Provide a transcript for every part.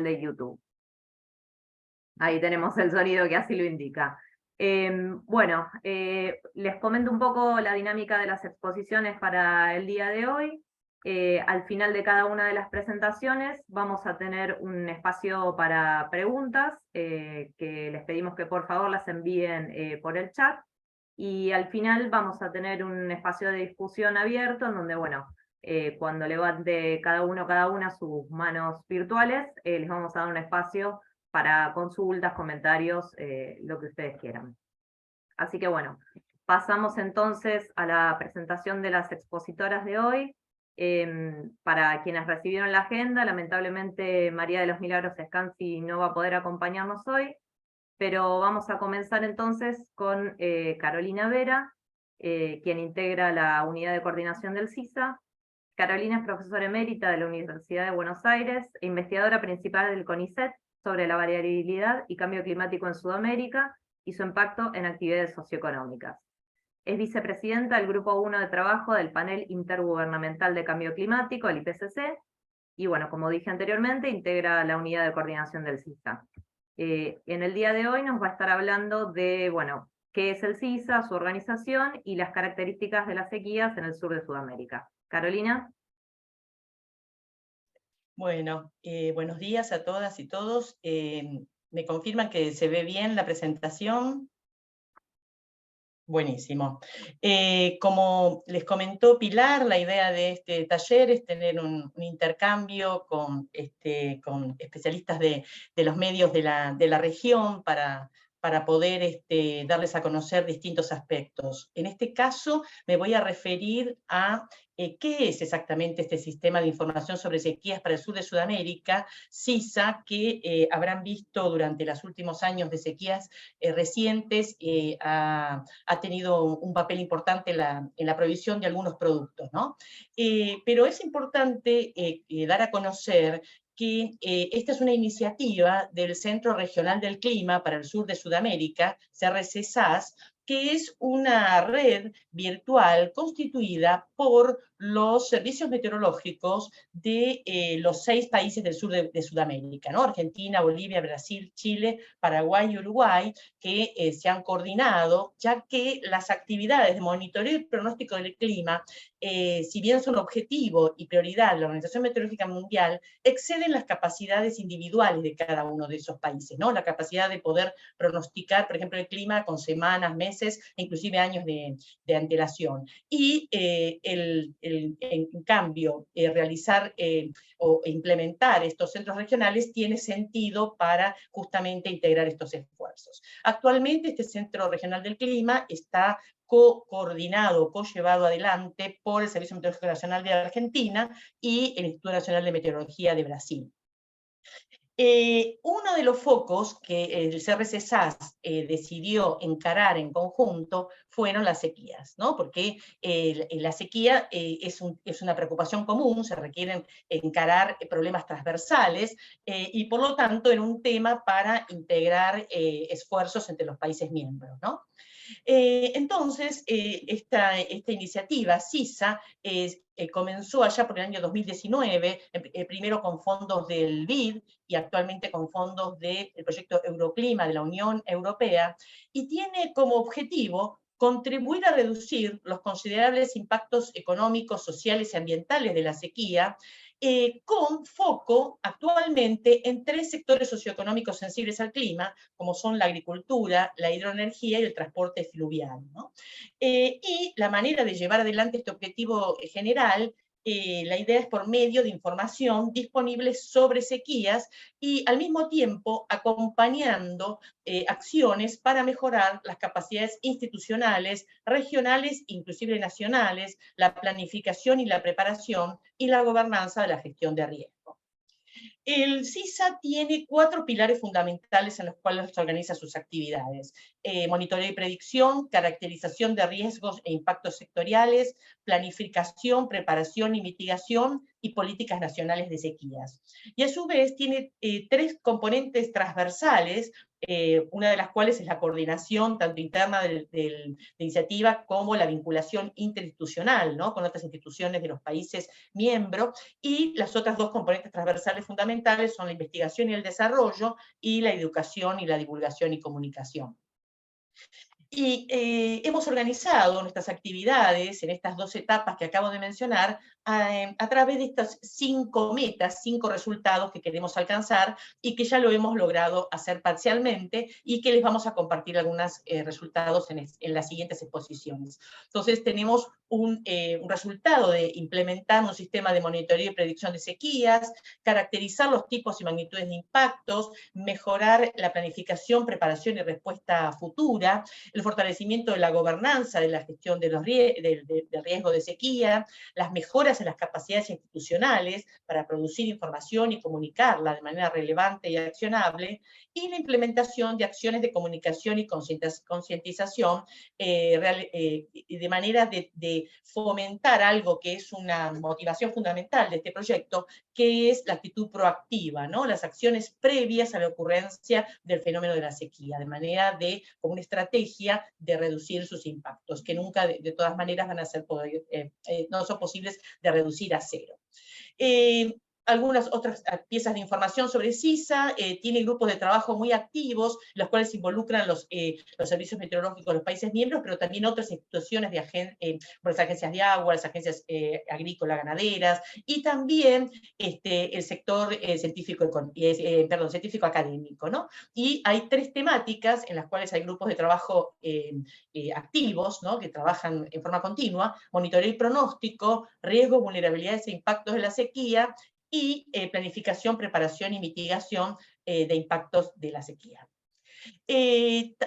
de YouTube. Ahí tenemos el sonido que así lo indica. Bueno, les comento un poco la dinámica de las exposiciones para el día de hoy. Al final de cada una de las presentaciones vamos a tener un espacio para preguntas, que les pedimos que por favor las envíen por el chat. Y al final vamos a tener un espacio de discusión abierto en donde, bueno, cuando levante cada uno, cada una sus manos virtuales, les vamos a dar un espacio para consultas, comentarios, lo que ustedes quieran. Así que bueno, pasamos entonces a la presentación de las expositoras de hoy. Para quienes recibieron la agenda, lamentablemente María de los Milagros Scanzi no va a poder acompañarnos hoy, pero vamos a comenzar entonces con Carolina Vera, quien integra la unidad de coordinación del CISA. Carolina es profesora emérita de la Universidad de Buenos Aires e investigadora principal del CONICET sobre la variabilidad y cambio climático en Sudamérica y su impacto en actividades socioeconómicas. Es vicepresidenta del Grupo 1 de Trabajo del Panel Intergubernamental de Cambio Climático, el IPCC, y bueno, como dije anteriormente, integra la unidad de coordinación del CISA. En el día de hoy nos va a estar hablando de, bueno, qué es el CISA, su organización y las características de las sequías en el sur de Sudamérica. Carolina. Bueno, buenos días a todas y todos. ¿Me confirman que se ve bien la presentación? Buenísimo. Como les comentó Pilar, la idea de este taller es tener un intercambio con especialistas de los medios de la región para poder darles a conocer distintos aspectos. En este caso me voy a referir a qué es exactamente este sistema de información sobre sequías para el sur de Sudamérica, SISA, que habrán visto durante los últimos años de sequías recientes, ha tenido un papel importante en la provisión de algunos productos, ¿no? Pero es importante dar a conocer que esta es una iniciativa del Centro Regional del Clima para el Sur de Sudamérica, CRC-SAS, que es una red virtual constituida por los servicios meteorológicos de los 6 países del sur de Sudamérica, ¿no? Argentina, Bolivia, Brasil, Chile, Paraguay y Uruguay, que se han coordinado, ya que las actividades de monitoreo y pronóstico del clima, si bien son objetivo y prioridad de la Organización Meteorológica Mundial, exceden las capacidades individuales de cada uno de esos países, ¿no? La capacidad de poder pronosticar, por ejemplo, el clima con semanas, meses, e inclusive años de antelación. Y en cambio, realizar o implementar estos centros regionales tiene sentido para justamente integrar estos esfuerzos. Actualmente este Centro Regional del Clima está coordinado, co-llevado adelante por el Servicio Meteorológico Nacional de Argentina y el Instituto Nacional de Meteorología de Brasil. Uno de los focos que el CRC-SAS decidió encarar en conjunto fueron las sequías, ¿no? Porque la sequía es una preocupación común, se requieren encarar problemas transversales y por lo tanto era un tema para integrar esfuerzos entre los países miembros, ¿no? Entonces, esta iniciativa, SISA, comenzó allá por el año 2019, primero con fondos del BID y actualmente con fondos del proyecto Euroclima de la Unión Europea, y tiene como objetivo contribuir a reducir los considerables impactos económicos, sociales y ambientales de la sequía, con foco actualmente en 3 sectores socioeconómicos sensibles al clima, como son la agricultura, la hidroenergía y el transporte fluvial, ¿no? Y la manera de llevar adelante este objetivo general, la idea es por medio de información disponible sobre sequías y al mismo tiempo acompañando acciones para mejorar las capacidades institucionales, regionales, inclusive nacionales, la planificación y la preparación y la gobernanza de la gestión de riesgo. El CISA tiene 4 pilares fundamentales en los cuales se organiza sus actividades: monitoreo y predicción, caracterización de riesgos e impactos sectoriales, planificación, preparación y mitigación, y políticas nacionales de sequías. Y a su vez tiene 3 componentes transversales una de las cuales es la coordinación tanto interna de iniciativa como la vinculación interinstitucional, ¿no?, con otras instituciones de los países miembros, y las otras dos componentes transversales fundamentales son la investigación y el desarrollo, y la educación y la divulgación y comunicación. Y hemos organizado nuestras actividades en estas dos etapas que acabo de mencionar a través de estas 5 metas, 5 resultados que queremos alcanzar y que ya lo hemos logrado hacer parcialmente y que les vamos a compartir algunos resultados en las siguientes exposiciones. Entonces tenemos un resultado de implementar un sistema de monitoreo y predicción de sequías, caracterizar los tipos y magnitudes de impactos, mejorar la planificación, preparación y respuesta futura, el fortalecimiento de la gobernanza de la gestión de los del riesgo de sequía, las mejoras en las capacidades institucionales para producir información y comunicarla de manera relevante y accionable, y la implementación de acciones de comunicación y concientización de manera de fomentar algo que es una motivación fundamental de este proyecto, que es la actitud proactiva, ¿no?, las acciones previas a la ocurrencia del fenómeno de la sequía, de manera de, como una estrategia de reducir sus impactos, que nunca, de todas maneras, van a ser no son posibles de reducir a cero. Algunas otras piezas de información sobre CISA, tiene grupos de trabajo muy activos, los cuales involucran los servicios meteorológicos de los países miembros, pero también otras instituciones, las agencias de agua, las agencias agrícolas, ganaderas, y también el sector científico académico, ¿no? Y hay 3 temáticas en las cuales hay grupos de trabajo activos, ¿no?, que trabajan en forma continua: monitoreo y pronóstico, riesgos, vulnerabilidades e impactos de la sequía, y planificación, preparación y mitigación de impactos de la sequía.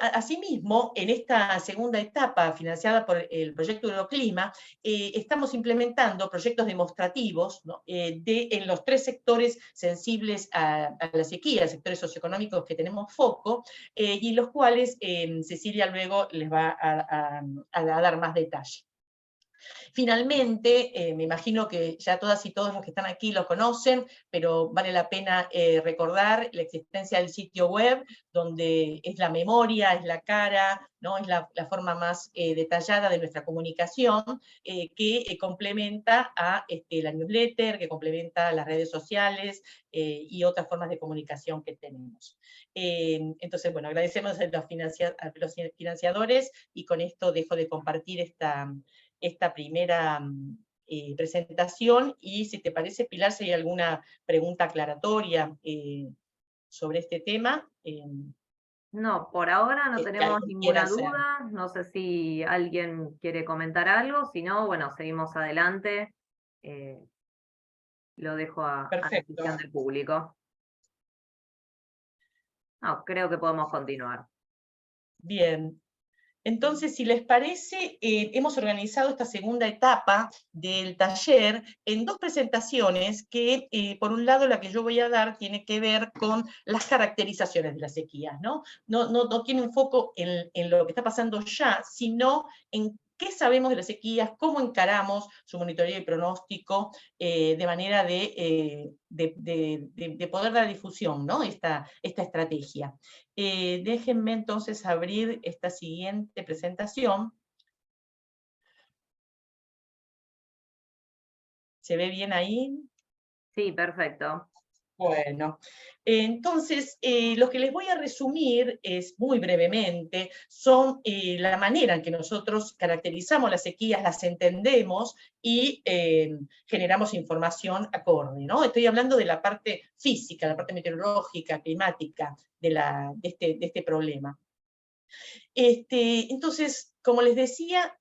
Asimismo, en esta segunda etapa, financiada por el proyecto Euroclima, estamos implementando proyectos demostrativos, ¿no?, en los 3 sectores sensibles a la sequía, sectores socioeconómicos que tenemos foco, y los cuales Cecilia luego les va a dar más detalle. Finalmente, me imagino que ya todas y todos los que están aquí lo conocen, pero vale la pena recordar la existencia del sitio web, donde es la memoria, es la cara, ¿no?, es la forma más detallada de nuestra comunicación, que complementa a la newsletter, que complementa a las redes sociales y otras formas de comunicación que tenemos. Entonces, bueno, agradecemos a los financiadores, y con esto dejo de compartir esta primera presentación, y si te parece, Pilar, si hay alguna pregunta aclaratoria sobre este tema. No, por ahora no Que tenemos alguien quiera ninguna hacer. duda. No sé si alguien quiere comentar algo. Si no, bueno, seguimos adelante. Eh, lo dejo a decisión Perfecto. del público. No, creo que podemos continuar. Bien. Entonces, si les parece, hemos organizado esta segunda etapa del taller en 2 presentaciones que, por un lado, la que yo voy a dar tiene que ver con las caracterizaciones de las sequías, ¿no? No tiene un foco en lo que está pasando ya, sino en qué sabemos de las sequías, cómo encaramos su monitoreo y pronóstico, de manera de poder dar difusión, ¿no?, esta estrategia. Déjenme entonces abrir esta siguiente presentación. ¿Se ve bien ahí? Sí, perfecto. Bueno, entonces, lo que les voy a resumir es, muy brevemente, son la manera en que nosotros caracterizamos las sequías, las entendemos y generamos información acorde, ¿no? Estoy hablando de la parte física, la parte meteorológica, climática de este problema. Entonces, como les decía,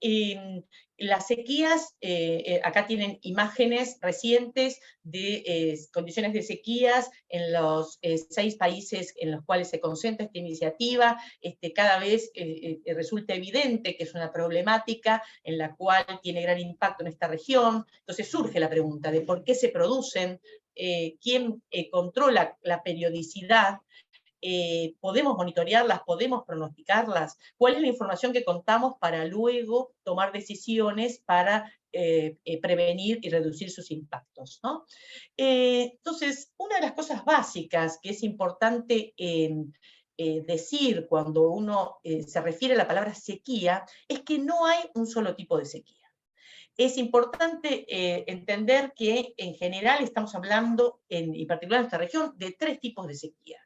las sequías, acá tienen imágenes recientes de condiciones de sequías en los 6 países en los cuales se concentra esta iniciativa. Cada vez resulta evidente que es una problemática en la cual tiene gran impacto en esta región. Entonces surge la pregunta de por qué se producen, quién controla la periodicidad, podemos monitorearlas, podemos pronosticarlas, cuál es la información que contamos para luego tomar decisiones para prevenir y reducir sus impactos, ¿no? Entonces, una de las cosas básicas que es importante decir cuando uno se refiere a la palabra sequía es que no hay un solo tipo de sequía. Es importante entender que en general estamos hablando, y en particular en esta región, de 3 tipos de sequía.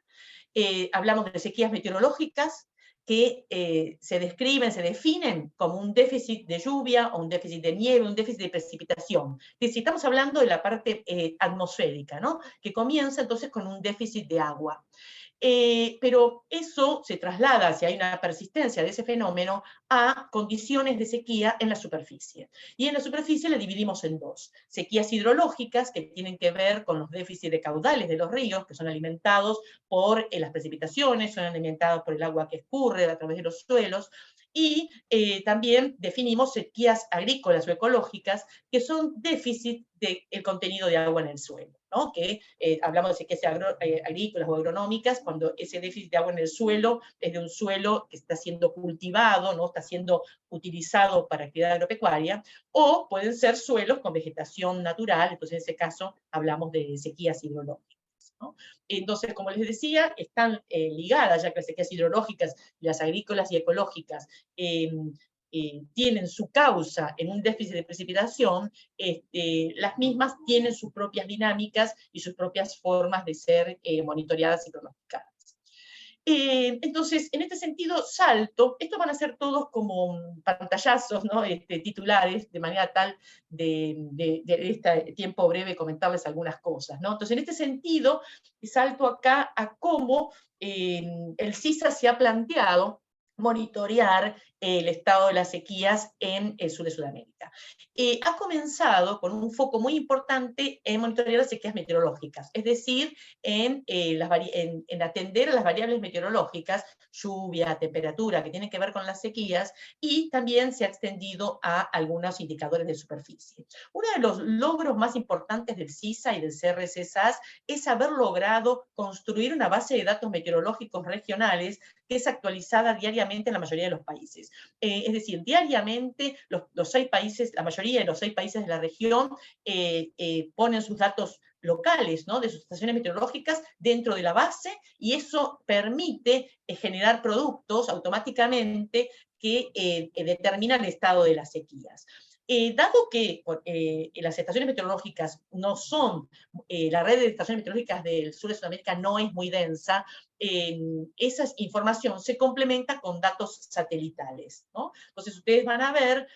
Hablamos de sequías meteorológicas que se describen, se definen como un déficit de lluvia o un déficit de nieve, un déficit de precipitación. Es decir, estamos hablando de la parte atmosférica, ¿no? Que comienza entonces con un déficit de agua. Pero eso se traslada, si hay una persistencia de ese fenómeno, a condiciones de sequía en la superficie. Y en la superficie la dividimos en 2. Sequías hidrológicas, que tienen que ver con los déficits de caudales de los ríos, que son alimentados por las precipitaciones, son alimentados por el agua que escurre a través de los suelos. Y también definimos sequías agrícolas o ecológicas, que son déficit del contenido de agua en el suelo, ¿no? Que hablamos de sequías agrícolas o agronómicas, cuando ese déficit de agua en el suelo es de un suelo que está siendo cultivado, ¿no? Está siendo utilizado para actividad agropecuaria, o pueden ser suelos con vegetación natural, entonces en ese caso hablamos de sequías hidrológicas, ¿no? Entonces, como les decía, están ligadas, ya que las sequías hidrológicas, las agrícolas y ecológicas tienen su causa en un déficit de precipitación, las mismas tienen sus propias dinámicas y sus propias formas de ser monitoreadas y pronosticadas. Entonces, en este sentido, salto, estos van a ser todos como pantallazos, ¿no? Titulares, de manera tal de este tiempo breve comentarles algunas cosas, ¿no? Entonces, en este sentido, salto acá a cómo el CISA se ha planteado monitorear el estado de las sequías en el sur de Sudamérica. Ha comenzado con un foco muy importante en monitorear las sequías meteorológicas, es decir, en atender a las variables meteorológicas, lluvia, temperatura, que tienen que ver con las sequías, y también se ha extendido a algunos indicadores de superficie. Uno de los logros más importantes del CISA y del CRC-SAS es haber logrado construir una base de datos meteorológicos regionales que es actualizada diariamente en la mayoría de los países. Es decir, diariamente los 6 países, la mayoría de los 6 países de la región ponen sus datos locales, ¿no? De sus estaciones meteorológicas dentro de la base, y eso permite generar productos automáticamente que determinan el estado de las sequías. Dado que las estaciones meteorológicas no son, la red de estaciones meteorológicas del sur de Sudamérica no es muy densa, esa información se complementa con datos satelitales, ¿no? Entonces ustedes van a ver,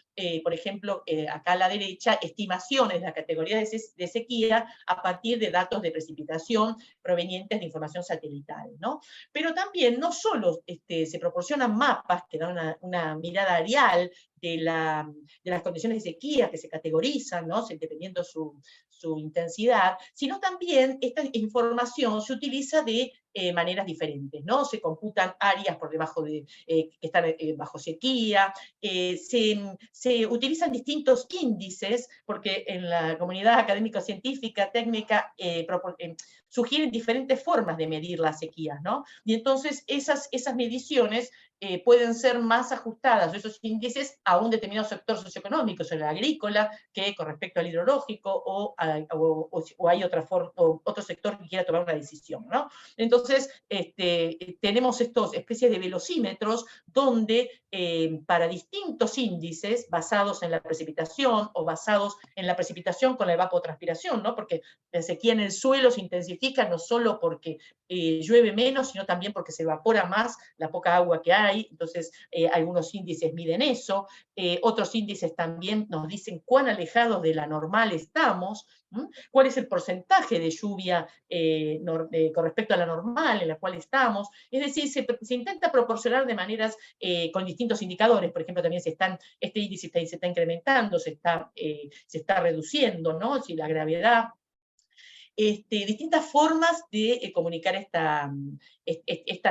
por ejemplo, acá a la derecha, estimaciones de la categoría de sequía a partir de datos de precipitación provenientes de información satelital, ¿no? Pero también no solo se proporcionan mapas que dan una mirada areal de las condiciones de sequía que se categorizan, ¿no? Dependiendo su intensidad, sino también esta información se utiliza de maneras diferentes, ¿no? Se computan áreas por debajo que están bajo sequía, se utilizan distintos índices, porque en la comunidad académico-científica, técnica, sugieren diferentes formas de medir las sequías, ¿no? Y entonces esas mediciones pueden ser más ajustadas, esos índices, a un determinado sector socioeconómico, o el agrícola, que con respecto al hidrológico, o hay otro sector que quiera tomar una decisión, ¿no? Entonces, tenemos estos especies de velocímetros donde para distintos índices basados en la precipitación o basados en la precipitación con la evapotranspiración, ¿no? Porque la sequía en el suelo se intensifica no solo porque llueve menos, sino también porque se evapora más la poca agua que hay. Entonces, algunos índices miden eso, otros índices también nos dicen cuán alejados de la normal estamos, cuál es el porcentaje de lluvia con respecto a la normal en la cual estamos. Es decir, se intenta proporcionar de maneras con distintos indicadores. Por ejemplo, también este índice se está incrementando, se está reduciendo, ¿no? Si la gravedad, distintas formas de comunicar esta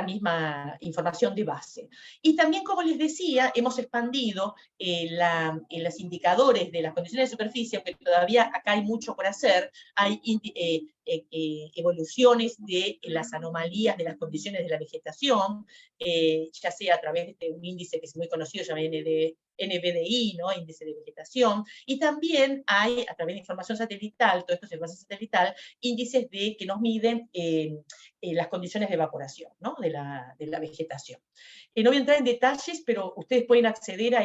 misma información de base. Y también, como les decía, hemos expandido los indicadores de las condiciones de superficie, aunque todavía acá hay mucho por hacer. Hay evoluciones de las anomalías de las condiciones de la vegetación, ya sea a través de un índice que es muy conocido, llamado NVDI, ¿no? Índice de vegetación, y también hay, a través de información satelital, todo esto es información satelital, índices que nos miden las condiciones de evaporación, ¿no? de la vegetación. No voy a entrar en detalles, pero ustedes pueden acceder a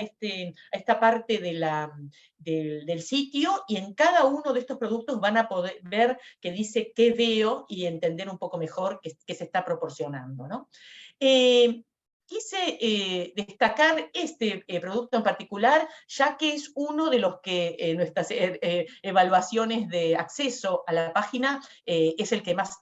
esta parte del sitio, y en cada uno de estos productos van a poder ver que dice qué veo y entender un poco mejor qué se está proporcionando, ¿no? Quise destacar este producto en particular, ya que es uno de los que nuestras evaluaciones de acceso a la página es el que más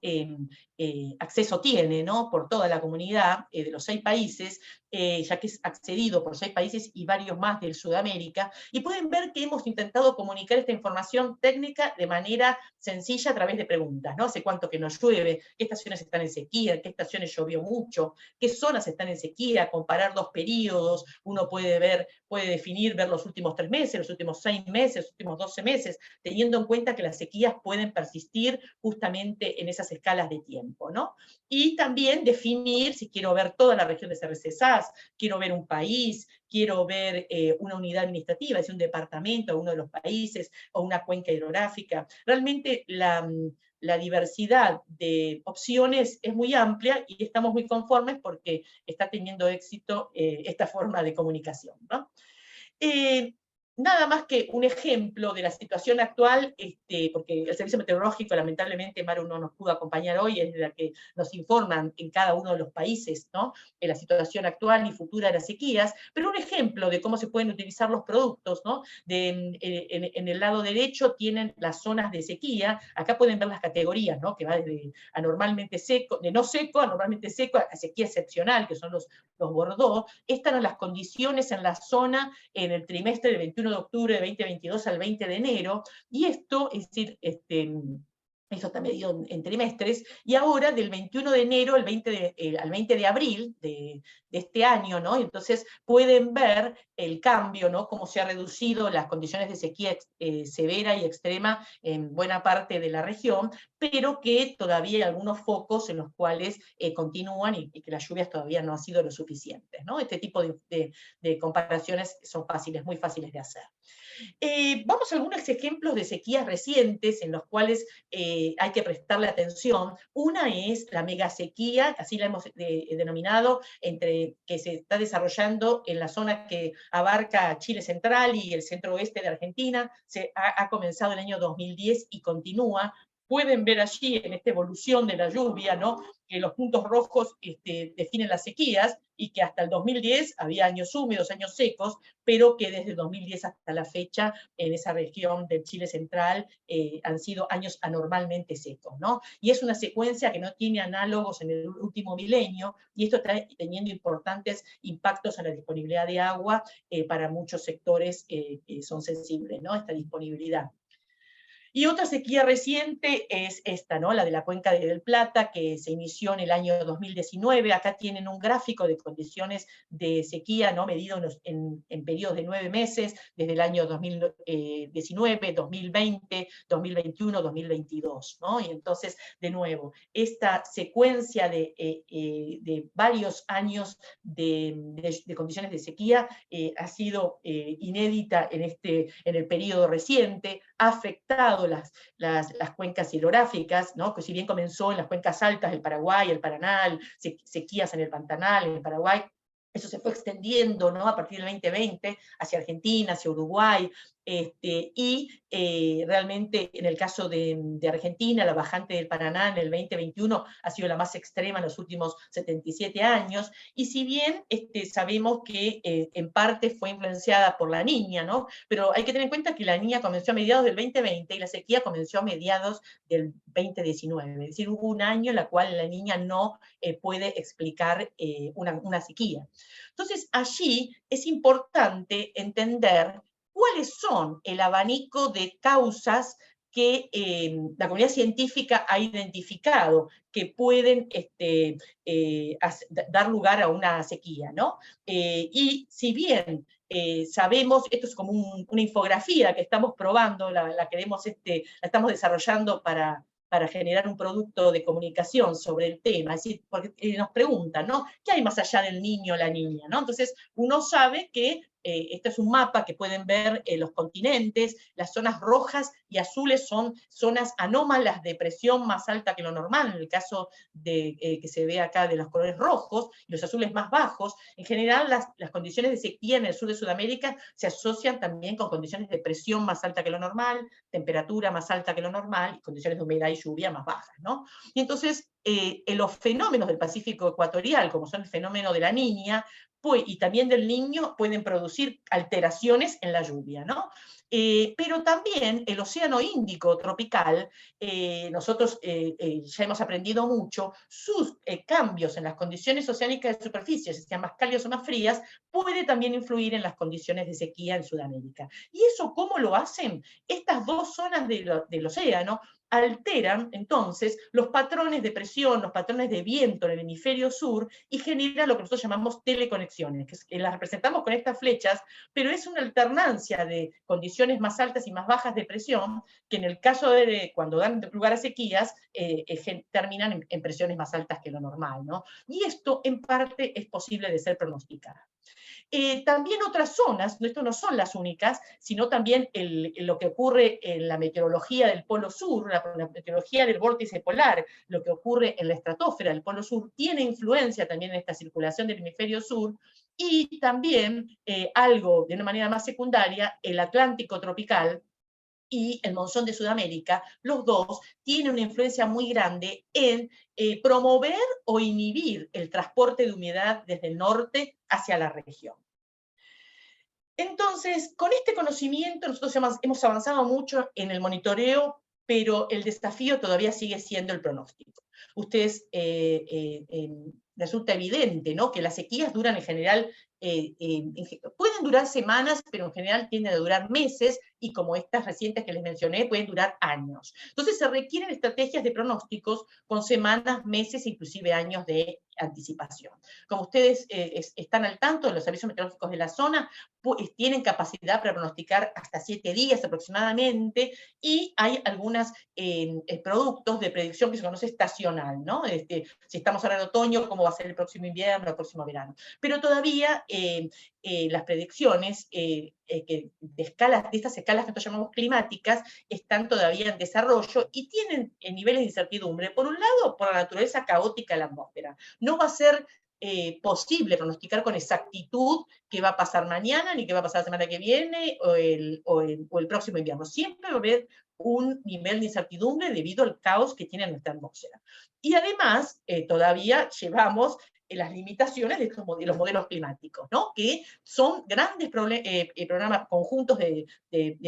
acceso tiene, ¿no? Por toda la comunidad de los 6 países, ya que es accedido por 6 países y varios más de Sudamérica, y pueden ver que hemos intentado comunicar esta información técnica de manera sencilla a través de preguntas, ¿no? ¿Hace cuánto que no llueve? ¿Qué estaciones están en sequía? ¿Qué estaciones llovió mucho? ¿Qué zonas están en sequía? Comparar 2 periodos, uno puede definir, ver los últimos 3 meses, los últimos 6 meses, los últimos 12 meses, teniendo en cuenta que las sequías pueden persistir justamente en esas escalas de tiempo, ¿no? Y también definir si quiero ver toda la región de CRC-SAS, quiero ver un país, quiero ver una unidad administrativa, es decir, un departamento, uno de los países, o una cuenca hidrográfica. Realmente la diversidad de opciones es muy amplia y estamos muy conformes porque está teniendo éxito esta forma de comunicación, ¿no? Nada más que un ejemplo de la situación actual, porque el Servicio Meteorológico, lamentablemente, Maru no nos pudo acompañar hoy, es de la que nos informan en cada uno de los países, ¿no? En la situación actual y futura de las sequías, pero un ejemplo de cómo se pueden utilizar los productos, ¿no? En el lado derecho tienen las zonas de sequía, acá pueden ver las categorías, ¿no? Que va desde anormalmente seco, de no seco, anormalmente seco, a sequía excepcional, que son los Bordeaux. Estas eran las condiciones en la zona en el trimestre del 21 de octubre de 2022 al 20 de enero, y esto, es decir, eso está medido en trimestres, y ahora del 21 de enero al 20 de abril de este año, ¿no? Entonces pueden ver el cambio, ¿no? Cómo se han reducido las condiciones de sequía severa y extrema en buena parte de la región, pero que todavía hay algunos focos en los cuales continúan y que las lluvias todavía no han sido lo suficientes, ¿no? Este tipo de comparaciones son fáciles, muy fáciles de hacer. Vamos a algunos ejemplos de sequías recientes en los cuales hay que prestarle atención. Una es la megasequía, así la hemos denominado, que se está desarrollando en la zona que abarca Chile central y el centro oeste de Argentina. Ha comenzado el año 2010 y continúa. Pueden ver allí en esta evolución de la lluvia, ¿no? Que los puntos rojos definen las sequías, y que hasta el 2010 había años húmedos, años secos, pero que desde 2010 hasta la fecha en esa región del Chile central han sido años anormalmente secos, ¿no? Y es una secuencia que no tiene análogos en el último milenio, y esto está teniendo importantes impactos en la disponibilidad de agua para muchos sectores que son sensibles, ¿no? Esta disponibilidad. Y otra sequía reciente es esta, ¿no? La de la cuenca del Plata, que se inició en el año 2019. Acá tienen un gráfico de condiciones de sequía, ¿no? Medido en periodos de 9 meses, desde el año 2019, 2020, 2021, 2022, ¿no? Y entonces, de nuevo, esta secuencia de varios años de condiciones de sequía ha sido inédita en el periodo reciente, ha afectado las cuencas hidrográficas, ¿no? Que si bien comenzó en las cuencas altas del Paraguay, el Paraná, sequías en el Pantanal, en el Paraguay, eso se fue extendiendo, ¿no? A partir del 2020 hacia Argentina, hacia Uruguay, y realmente en el caso de Argentina, la bajante del Paraná en el 2021 ha sido la más extrema en los últimos 77 años, y si bien sabemos que en parte fue influenciada por la Niña, ¿no? Pero hay que tener en cuenta que la Niña comenzó a mediados del 2020 y la sequía comenzó a mediados del 2019, es decir, hubo un año en el cual la Niña no puede explicar una sequía. Entonces, allí es importante entender cuáles son el abanico de causas que la comunidad científica ha identificado que pueden dar lugar a una sequía, ¿no? Y si bien sabemos, esto es como una infografía que estamos probando, la estamos desarrollando para generar un producto de comunicación sobre el tema, es decir, porque nos preguntan, ¿no? ¿Qué hay más allá del niño o la niña? ¿No? Entonces, uno sabe que este es un mapa que pueden ver los continentes. Las zonas rojas y azules son zonas anómalas de presión más alta que lo normal, en el caso de, que se ve acá de los colores rojos, y los azules más bajos. En general, las condiciones de sequía en el sur de Sudamérica se asocian también con condiciones de presión más alta que lo normal, temperatura más alta que lo normal, y condiciones de humedad y lluvia más bajas, ¿no? Y entonces, los fenómenos del Pacífico ecuatorial, como son el fenómeno de la Niña, y también del Niño, pueden producir alteraciones en la lluvia, ¿no? Pero también el Océano Índico tropical, nosotros ya hemos aprendido mucho, sus cambios en las condiciones oceánicas de superficie, sean más cálidas o más frías, puede también influir en las condiciones de sequía en Sudamérica. ¿Y eso cómo lo hacen? Estas dos zonas del océano alteran entonces los patrones de presión, los patrones de viento en el hemisferio sur, y genera lo que nosotros llamamos teleconexiones, que las representamos con estas flechas, pero es una alternancia de condiciones más altas y más bajas de presión, que en el caso de cuando dan lugar a sequías, terminan en presiones más altas que lo normal, ¿no? Y esto en parte es posible de ser pronosticado. También otras zonas, esto no son las únicas, sino también lo que ocurre en la meteorología del Polo Sur, la meteorología del vórtice polar, lo que ocurre en la estratosfera del Polo Sur, tiene influencia también en esta circulación del hemisferio sur, y también algo de una manera más secundaria, el Atlántico tropical y el monzón de Sudamérica, los dos tienen una influencia muy grande en promover o inhibir el transporte de humedad desde el norte hacia la región. Entonces, con este conocimiento nosotros hemos avanzado mucho en el monitoreo, pero el desafío todavía sigue siendo el pronóstico. Ustedes, resulta evidente, ¿no?, que las sequías duran en general, pueden durar semanas, pero en general tienden a durar meses, y como estas recientes que les mencioné, pueden durar años. Entonces se requieren estrategias de pronósticos con semanas, meses, inclusive años de anticipación. Como ustedes están al tanto de los servicios meteorológicos de la zona, tienen capacidad para pronosticar hasta 7 días aproximadamente, y hay algunos productos de predicción que se conoce estacional, ¿no? Si estamos ahora en otoño, cómo va a ser el próximo invierno, el próximo verano. Pero todavía las predicciones de estas escalas que nosotros llamamos climáticas están todavía en desarrollo y tienen niveles de incertidumbre. Por un lado, por la naturaleza caótica de la atmósfera. No va a ser posible pronosticar con exactitud qué va a pasar mañana, ni qué va a pasar la semana que viene, o el próximo invierno. Siempre va a haber un nivel de incertidumbre debido al caos que tiene nuestra atmósfera. Y además, todavía llevamos las limitaciones de los modelos climáticos, ¿no?, que son grandes programas, conjuntos de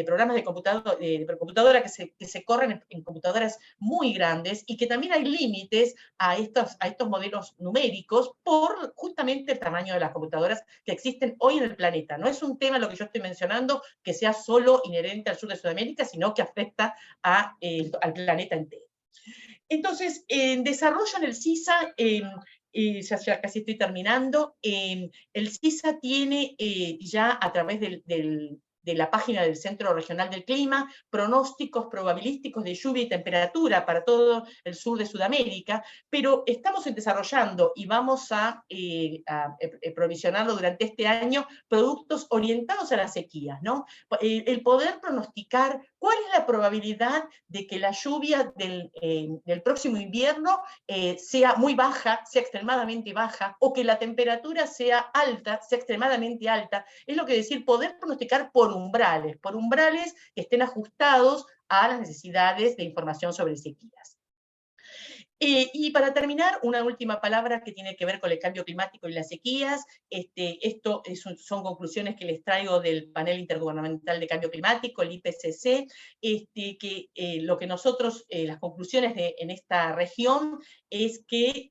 programas de computadora que se corren en computadoras muy grandes, y que también hay límites a estos modelos numéricos por justamente el tamaño de las computadoras que existen hoy en el planeta. No es un tema, lo que yo estoy mencionando, que sea solo inherente al sur de Sudamérica, sino que afecta al planeta entero. Entonces, en desarrollo en el CISA, ya casi estoy terminando, el CISA tiene ya a través de la página del Centro Regional del Clima, pronósticos probabilísticos de lluvia y temperatura para todo el sur de Sudamérica, pero estamos desarrollando y vamos a provisionarlo durante este año productos orientados a las sequías, ¿no? El poder pronosticar cuál es la probabilidad de que la lluvia del próximo invierno sea muy baja, sea extremadamente baja, o que la temperatura sea alta, sea extremadamente alta. Es lo que decir, poder pronosticar por umbrales que estén ajustados a las necesidades de información sobre sequías. Y para terminar, una última palabra que tiene que ver con el cambio climático y las sequías. Esto son conclusiones que les traigo del Panel Intergubernamental de Cambio Climático, el IPCC, que lo que nosotros, las conclusiones en esta región, es que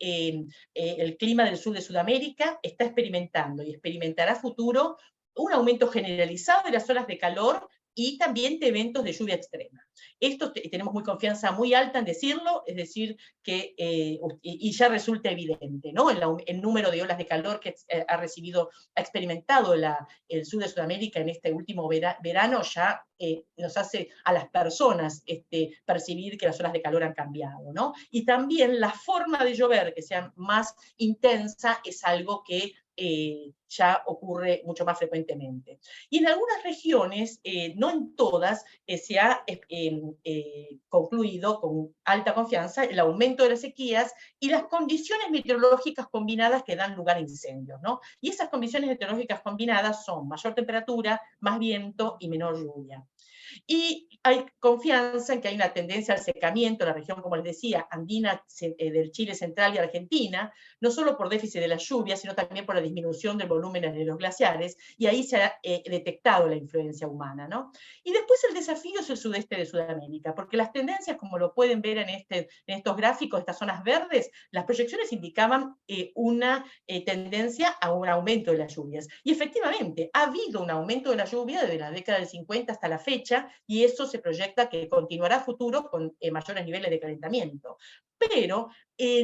el clima del sur de Sudamérica está experimentando y experimentará a futuro un aumento generalizado de las olas de calor y también de eventos de lluvia extrema. Esto tenemos confianza muy alta en decirlo, es decir, que, y ya resulta evidente, ¿no?, el número de olas de calor que ha experimentado el sur de Sudamérica en este último verano ya nos hace a las personas percibir que las olas de calor han cambiado, ¿no? Y también la forma de llover, que sea más intensa, es algo que ya ocurre mucho más frecuentemente. Y en algunas regiones, no en todas, se ha concluido con alta confianza el aumento de las sequías y las condiciones meteorológicas combinadas que dan lugar a incendios, ¿no? Y esas condiciones meteorológicas combinadas son mayor temperatura, más viento y menor lluvia. Y hay confianza en que hay una tendencia al secamiento en la región, como les decía, andina del Chile central y Argentina, no solo por déficit de las lluvias, sino también por la disminución del volumen de los glaciares, y ahí se ha detectado la influencia humana, ¿no? Y después el desafío es el sudeste de Sudamérica, porque las tendencias, como lo pueden ver en estos gráficos, estas zonas verdes, las proyecciones indicaban una tendencia a un aumento de las lluvias. Y efectivamente, ha habido un aumento de la lluvia desde la década del 50 hasta la fecha, y eso se proyecta que continuará a futuro con mayores niveles de calentamiento. Pero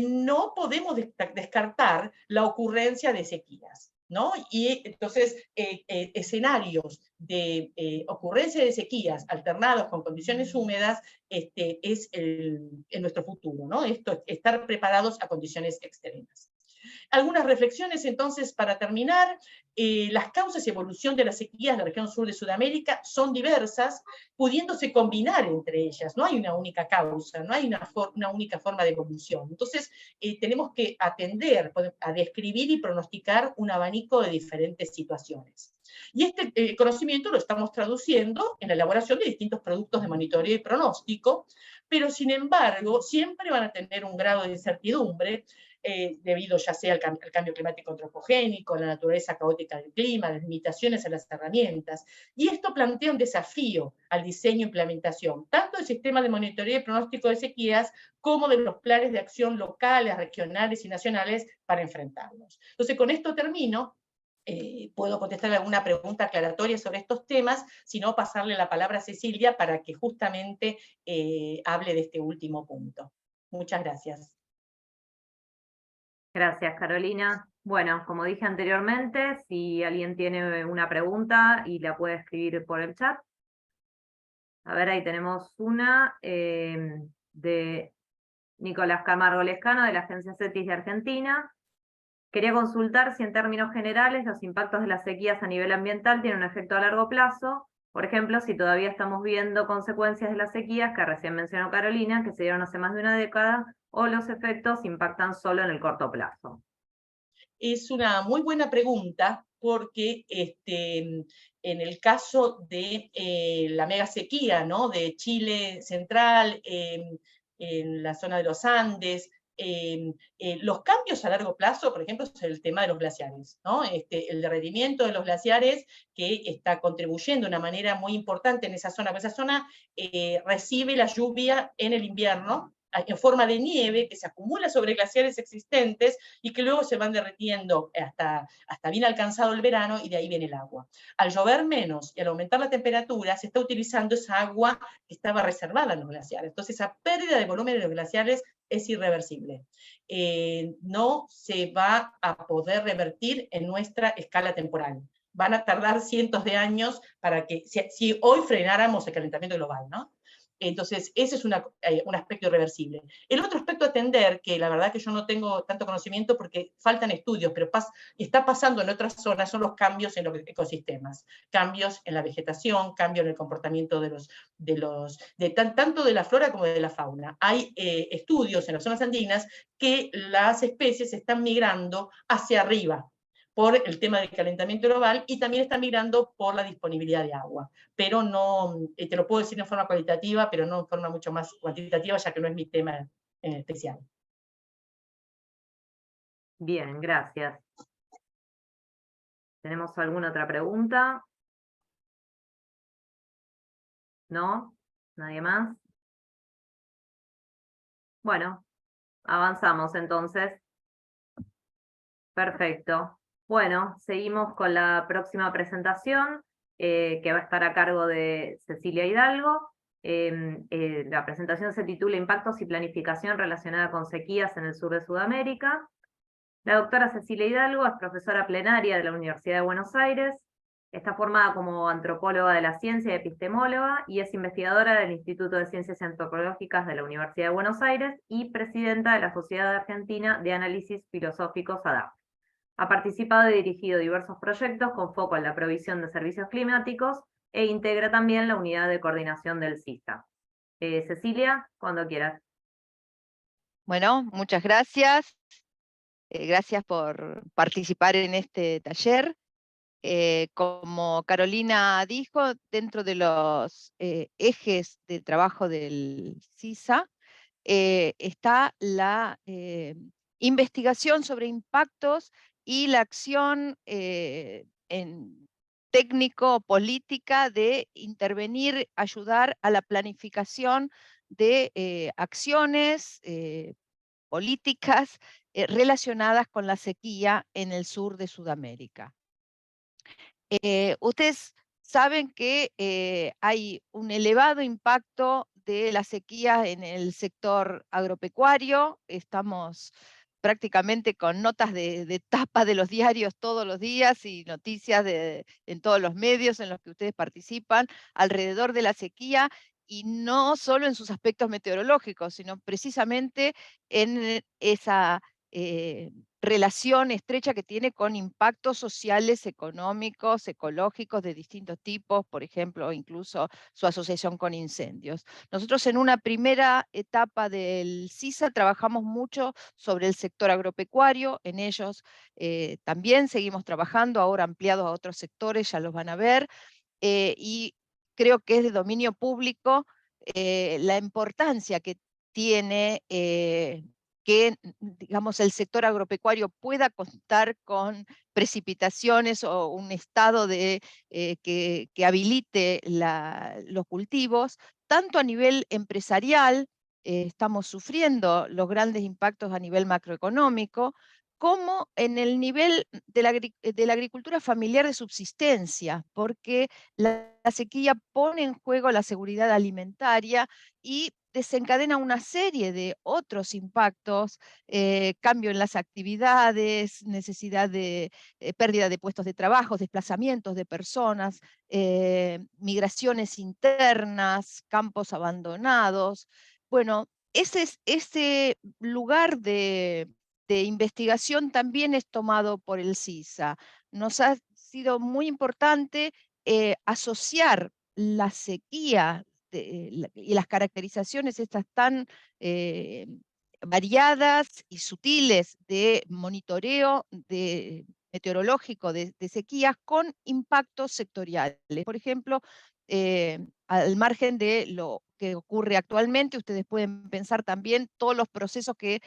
no podemos descartar la ocurrencia de sequías, ¿no? Y entonces, escenarios de ocurrencia de sequías alternados con condiciones húmedas es en nuestro futuro, ¿no? Esto, estar preparados a condiciones extremas. Algunas reflexiones entonces para terminar. Las causas y evolución de las sequías de la región sur de Sudamérica son diversas, pudiéndose combinar entre ellas. No hay una única causa, no hay una única forma de evolución. Entonces, tenemos que atender a describir y pronosticar un abanico de diferentes situaciones. Y este conocimiento lo estamos traduciendo en la elaboración de distintos productos de monitoreo y pronóstico, pero sin embargo, siempre van a tener un grado de incertidumbre, debido ya sea al cambio climático antropogénico, a la naturaleza caótica del clima, las limitaciones a las herramientas. Y esto plantea un desafío al diseño e implementación, tanto del sistema de monitoreo y pronóstico de sequías, como de los planes de acción locales, regionales y nacionales para enfrentarlos. Entonces, con esto termino. Puedo contestar alguna pregunta aclaratoria sobre estos temas, sino pasarle la palabra a Cecilia para que justamente hable de este último punto. Muchas gracias. Gracias, Carolina. Bueno, como dije anteriormente, si alguien tiene una pregunta y la puede escribir por el chat. A ver, ahí tenemos una de Nicolás Camargo Lescano, de la Agencia CETIS de Argentina. Quería consultar si en términos generales los impactos de las sequías a nivel ambiental tienen un efecto a largo plazo. Por ejemplo, si todavía estamos viendo consecuencias de las sequías que recién mencionó Carolina, que se dieron hace más de una década, o los efectos impactan solo en el corto plazo. Es una muy buena pregunta porque en el caso de la mega sequía, ¿no? De Chile central, en la zona de los Andes, los cambios a largo plazo, por ejemplo, es el tema de los glaciares, ¿no? El derretimiento de los glaciares que está contribuyendo de una manera muy importante en esa zona, porque esa zona recibe la lluvia en el invierno, en forma de nieve que se acumula sobre glaciares existentes y que luego se van derritiendo hasta bien alcanzado el verano, y de ahí viene el agua. Al llover menos y al aumentar la temperatura, se está utilizando esa agua que estaba reservada en los glaciares. Entonces, esa pérdida de volumen de los glaciares es irreversible. No se va a poder revertir en nuestra escala temporal. Van a tardar cientos de años para que, si hoy frenáramos el calentamiento global, ¿no? Entonces, ese es un aspecto irreversible. El otro aspecto a atender, que la verdad que yo no tengo tanto conocimiento porque faltan estudios, pero está pasando en otras zonas, son los cambios en los ecosistemas. Cambios en la vegetación, cambios en el comportamiento tanto de la flora como de la fauna. Hay estudios en las zonas andinas que las especies están migrando hacia arriba por el tema del calentamiento global, y también están migrando por la disponibilidad de agua. Pero no, te lo puedo decir en forma cualitativa, pero no en forma mucho más cuantitativa, ya que no es mi tema en especial. Bien, gracias. ¿Tenemos alguna otra pregunta? ¿No? ¿Nadie más? Bueno, avanzamos entonces. Perfecto. Bueno, seguimos con la próxima presentación, que va a estar a cargo de Cecilia Hidalgo. La presentación se titula Impactos y planificación relacionada con sequías en el sur de Sudamérica. La doctora Cecilia Hidalgo es profesora plenaria de la Universidad de Buenos Aires. Está formada como antropóloga de la ciencia y epistemóloga, y es investigadora del Instituto de Ciencias Antropológicas de la Universidad de Buenos Aires y presidenta de la Sociedad Argentina de Análisis Filosóficos, ADAF. Ha participado y dirigido diversos proyectos con foco en la provisión de servicios climáticos e integra también la unidad de coordinación del CISA. Cecilia, cuando quieras. Bueno, muchas gracias. Gracias por participar en este taller. Como Carolina dijo, dentro de los ejes de trabajo del CISA está la investigación sobre impactos y la acción técnico-política de intervenir, ayudar a la planificación de acciones políticas relacionadas con la sequía en el sur de Sudamérica. Ustedes saben que hay un elevado impacto de la sequía en el sector agropecuario. Estamos prácticamente con notas de tapa de los diarios todos los días y noticias en todos los medios en los que ustedes participan alrededor de la sequía, y no solo en sus aspectos meteorológicos, sino precisamente en esa relación estrecha que tiene con impactos sociales, económicos, ecológicos de distintos tipos, por ejemplo, incluso su asociación con incendios. Nosotros en una primera etapa del CISA trabajamos mucho sobre el sector agropecuario, en ellos también seguimos trabajando, ahora ampliados a otros sectores, ya los van a ver, y creo que es de dominio público la importancia que tiene que, digamos, el sector agropecuario pueda contar con precipitaciones o un estado que habilite los cultivos, tanto a nivel empresarial, estamos sufriendo los grandes impactos a nivel macroeconómico, como en el nivel de la agricultura familiar de subsistencia, porque la sequía pone en juego la seguridad alimentaria y desencadena una serie de otros impactos, cambio en las actividades, necesidad de pérdida de puestos de trabajo, desplazamientos de personas, migraciones internas, campos abandonados. Bueno, ese lugar de investigación también es tomado por el CISA. Nos ha sido muy importante asociar la sequía y las caracterizaciones estas tan variadas y sutiles de monitoreo meteorológico de sequías con impactos sectoriales. Por ejemplo, al margen de lo que ocurre actualmente, ustedes pueden pensar también todos los procesos que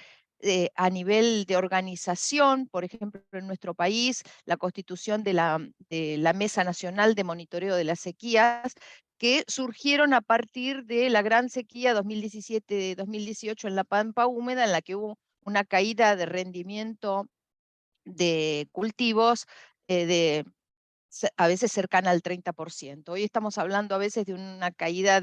a nivel de organización, por ejemplo, en nuestro país, la constitución de la Mesa Nacional de Monitoreo de las Sequías, que surgieron a partir de la gran sequía 2017-2018 en la Pampa Húmeda, en la que hubo una caída de rendimiento de cultivos a veces cercana al 30%. Hoy estamos hablando a veces de una caída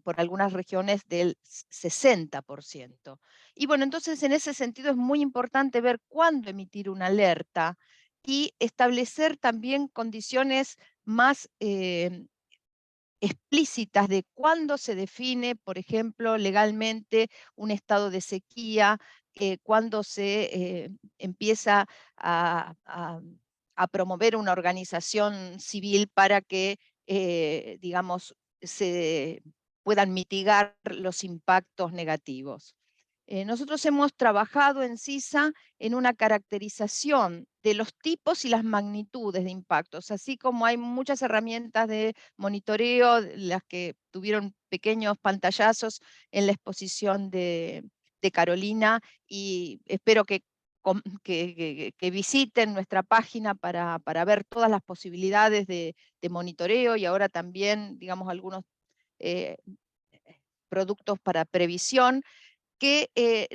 por algunas regiones del 60%. Y bueno, entonces en ese sentido es muy importante ver cuándo emitir una alerta y establecer también condiciones más explícitas de cuándo se define, por ejemplo, legalmente un estado de sequía, cuándo se empieza a promover una organización civil para que, digamos, se puedan mitigar los impactos negativos. Nosotros hemos trabajado en CISA en una caracterización de los tipos y las magnitudes de impactos, así como hay muchas herramientas de monitoreo, las que tuvieron pequeños pantallazos en la exposición de Carolina, y espero que visiten nuestra página para ver todas las posibilidades de monitoreo y ahora también, digamos, algunos productos para previsión que,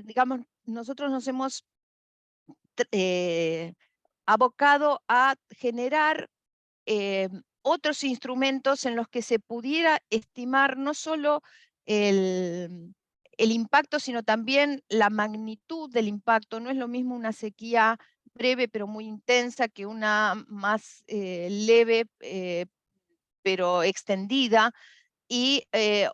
digamos, nosotros nos hemos abocado a generar otros instrumentos en los que se pudiera estimar no solo el impacto, sino también la magnitud del impacto. No es lo mismo una sequía breve pero muy intensa que una más leve pero extendida.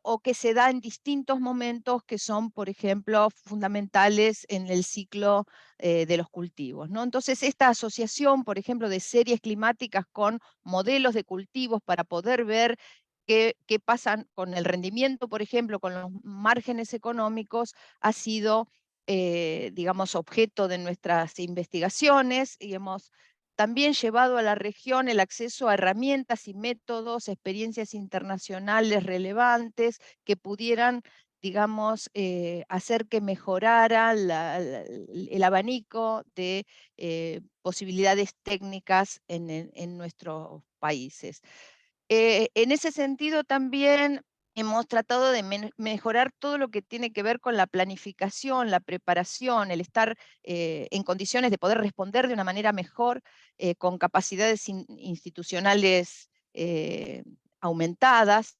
o que se da en distintos momentos que son, por ejemplo, fundamentales en el ciclo de los cultivos, ¿no? Entonces, esta asociación, por ejemplo, de series climáticas con modelos de cultivos para poder ver qué pasa con el rendimiento, por ejemplo, con los márgenes económicos, ha sido, digamos, objeto de nuestras investigaciones, y hemos también llevado a la región el acceso a herramientas y métodos, experiencias internacionales relevantes que pudieran, digamos, hacer que mejorara el abanico de posibilidades técnicas en nuestros países. En ese sentido también hemos tratado de mejorar todo lo que tiene que ver con la planificación, la preparación, el estar en condiciones de poder responder de una manera mejor, con capacidades institucionales aumentadas,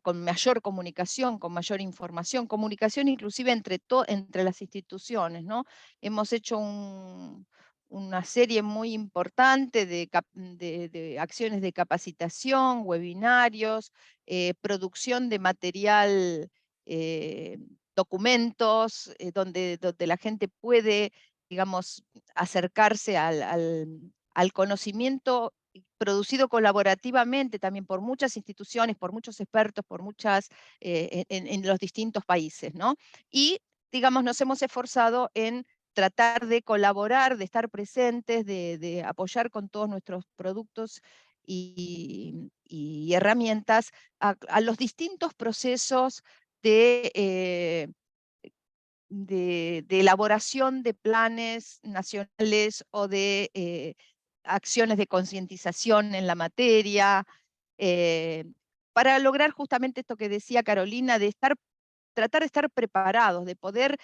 con mayor comunicación, con mayor información, comunicación inclusive entre las instituciones, ¿no? Hemos hecho una serie muy importante de acciones de capacitación, webinarios, producción de material, documentos, donde la gente puede, digamos, acercarse al conocimiento producido colaborativamente también por muchas instituciones, por muchos expertos, por muchas, en los distintos países, ¿no? Y, digamos, nos hemos esforzado en tratar de colaborar, de estar presentes, de apoyar con todos nuestros productos y herramientas a los distintos procesos de elaboración de planes nacionales o de acciones de concientización en la materia, eh, para lograr justamente esto que decía Carolina, de tratar de estar preparados, de poder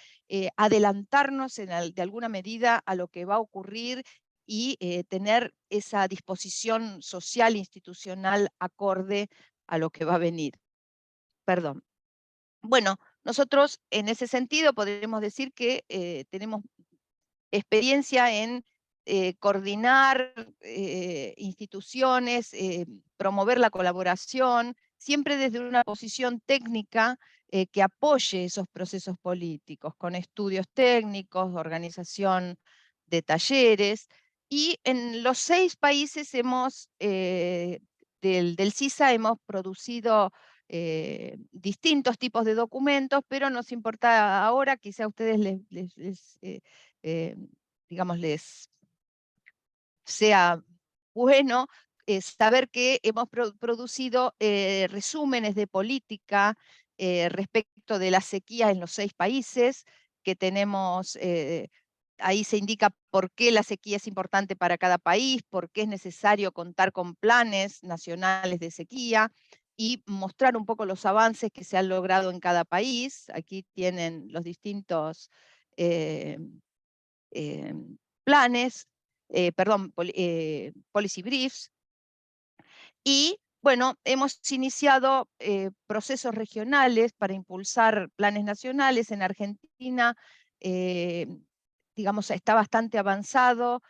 adelantarnos de alguna medida a lo que va a ocurrir y tener esa disposición social, institucional, acorde a lo que va a venir. Perdón. Bueno, nosotros en ese sentido podríamos decir que tenemos experiencia en coordinar instituciones, promover la colaboración, siempre desde una posición técnica que apoye esos procesos políticos, con estudios técnicos, organización de talleres. Y en los 6 países del CISA hemos producido distintos tipos de documentos, pero nos importa ahora, quizá a ustedes eh, digamos, les sea bueno saber que hemos producido resúmenes de política respecto de la sequía en los 6 países, que tenemos, ahí se indica por qué la sequía es importante para cada país, por qué es necesario contar con planes nacionales de sequía, y mostrar un poco los avances que se han logrado en cada país. Aquí tienen los distintos eh, planes, policy briefs, y bueno, hemos iniciado procesos regionales para impulsar planes nacionales. En Argentina, eh, digamos, está bastante avanzado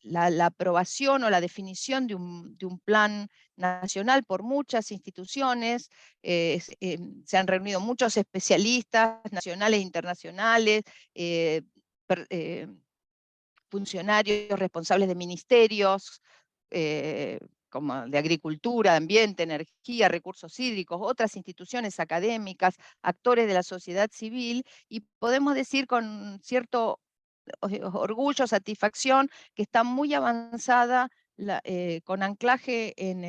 la aprobación o la definición de un plan nacional por muchas instituciones. Se han reunido muchos especialistas nacionales e internacionales, eh, funcionarios responsables de ministerios, como de agricultura, de ambiente, energía, recursos hídricos, otras instituciones académicas, actores de la sociedad civil, y podemos decir con cierto orgullo, satisfacción, que está muy avanzada con anclaje en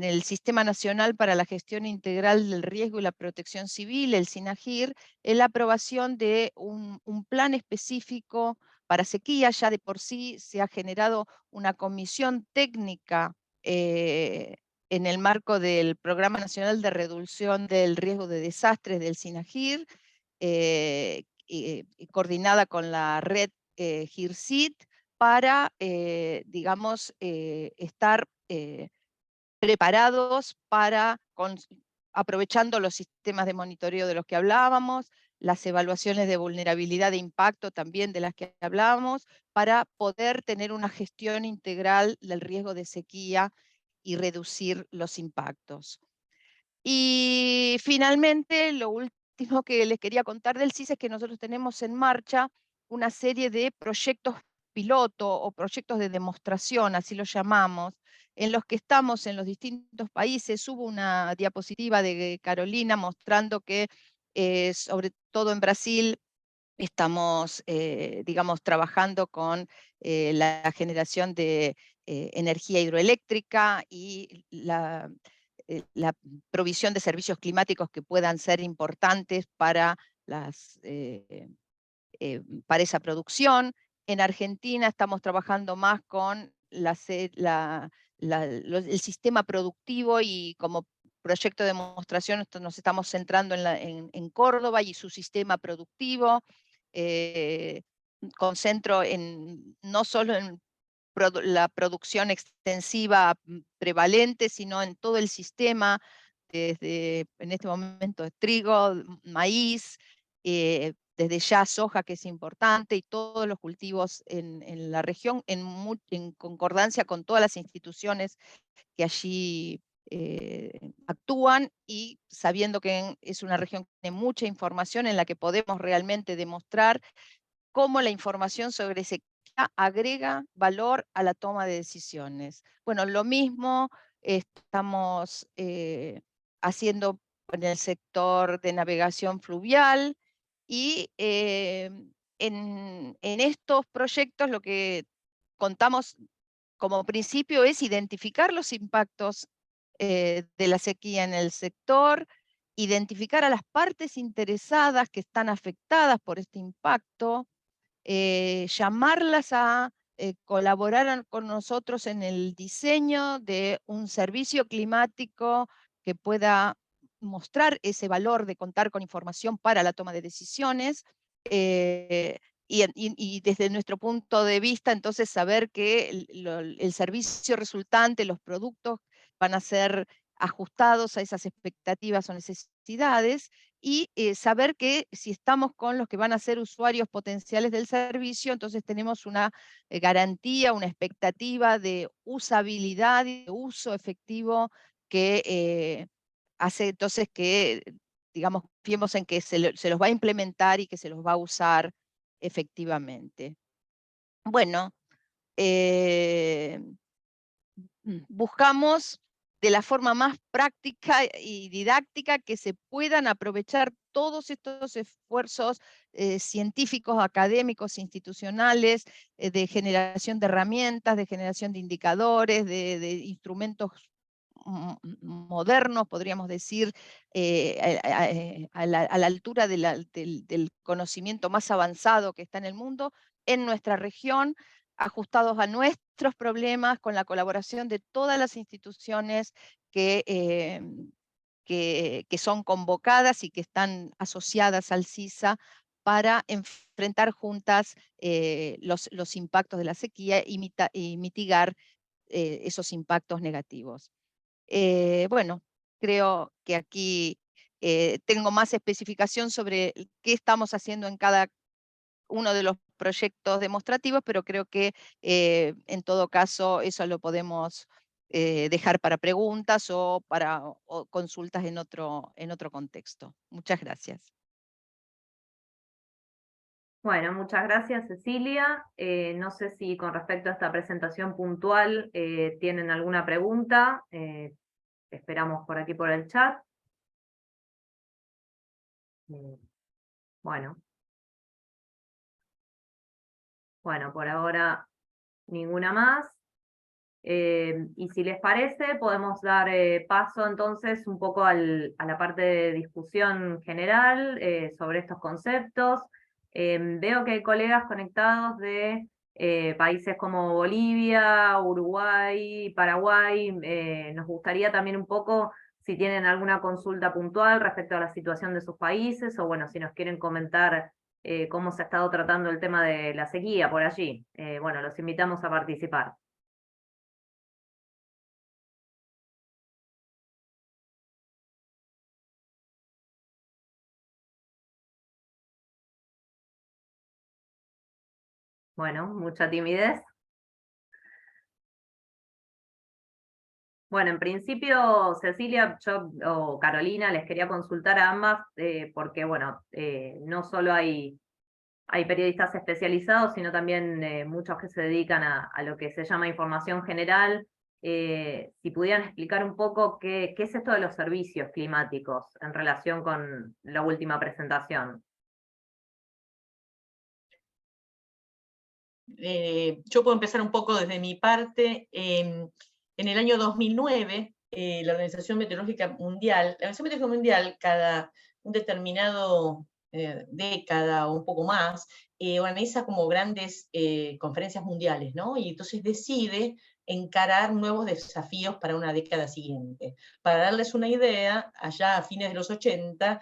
el Sistema Nacional para la Gestión Integral del Riesgo y la Protección Civil, el SINAGIR, en la aprobación de un plan específico para sequía. Ya de por sí se ha generado una comisión técnica en el marco del Programa Nacional de Reducción del Riesgo de Desastres del SINAGIR, coordinada con la red GIRSIT, para, digamos, estar preparados para, aprovechando los sistemas de monitoreo de los que hablábamos, las evaluaciones de vulnerabilidad de impacto también de las que hablábamos, para poder tener una gestión integral del riesgo de sequía y reducir los impactos. Y finalmente, lo último que les quería contar del CIS es que nosotros tenemos en marcha una serie de proyectos piloto o proyectos de demostración, así los llamamos, en los que estamos en los distintos países. Hubo una diapositiva de Carolina mostrando que, sobre todo en Brasil, estamos, digamos, trabajando con la generación de energía hidroeléctrica y la provisión de servicios climáticos que puedan ser importantes para, para esa producción. En Argentina estamos trabajando más con el sistema productivo, y como proyecto de demostración nos estamos centrando en Córdoba y su sistema productivo, con centro no solo en la producción extensiva prevalente, sino en todo el sistema, desde en este momento trigo, maíz, desde ya soja, que es importante, y todos los cultivos en la región, en concordancia con todas las instituciones que allí actúan, y sabiendo que es una región que tiene mucha información en la que podemos realmente demostrar cómo la información sobre sequía agrega valor a la toma de decisiones. Bueno, lo mismo estamos haciendo en el sector de navegación fluvial, y en estos proyectos lo que contamos como principio es identificar los impactos de la sequía en el sector, identificar a las partes interesadas que están afectadas por este impacto, llamarlas a colaborar con nosotros en el diseño de un servicio climático que pueda mostrar ese valor de contar con información para la toma de decisiones, y desde nuestro punto de vista, entonces, saber que el servicio resultante, los productos, van a ser ajustados a esas expectativas o necesidades, y saber que si estamos con los que van a ser usuarios potenciales del servicio, entonces tenemos una garantía, una expectativa de usabilidad y de uso efectivo que hace entonces que, digamos, confiemos en que se los va a implementar y que se los va a usar efectivamente. Bueno, eh, buscamos de la forma más práctica y didáctica que se puedan aprovechar todos estos esfuerzos científicos, académicos, institucionales, de generación de herramientas, de generación de indicadores, de instrumentos modernos, podríamos decir, a la altura del conocimiento más avanzado que está en el mundo, en nuestra región, ajustados a nuestros problemas, con la colaboración de todas las instituciones que son convocadas y que están asociadas al CISA, para enfrentar juntas los impactos de la sequía y mitigar esos impactos negativos. Bueno, creo que aquí tengo más especificación sobre qué estamos haciendo en cada uno de los proyectos demostrativos, pero creo que en todo caso eso lo podemos dejar para preguntas o para consultas en otro contexto. Muchas gracias. Bueno, muchas gracias, Cecilia. No sé si con respecto a esta presentación puntual tienen alguna pregunta. Esperamos por aquí por el chat. Bueno. Bueno, por ahora ninguna más. Y si les parece, podemos dar paso entonces un poco a la parte de discusión general sobre estos conceptos. Veo que hay colegas conectados de países como Bolivia, Uruguay, Paraguay. Nos gustaría también un poco si tienen alguna consulta puntual respecto a la situación de sus países, o bueno, si nos quieren comentar cómo se ha estado tratando el tema de la sequía por allí. Bueno, los invitamos a participar. Bueno, mucha timidez. Bueno, en principio, Cecilia, yo o Carolina, les quería consultar a ambas, porque bueno, no solo hay periodistas especializados, sino también muchos que se dedican a lo que se llama información general. Si pudieran explicar un poco qué es esto de los servicios climáticos en relación con la última presentación. Yo puedo empezar un poco desde mi parte. En el año 2009, la Organización Meteorológica Mundial, cada un determinado década o un poco más, organiza como grandes conferencias mundiales, ¿no? Y entonces decide encarar nuevos desafíos para una década siguiente. Para darles una idea, allá a fines de los 80,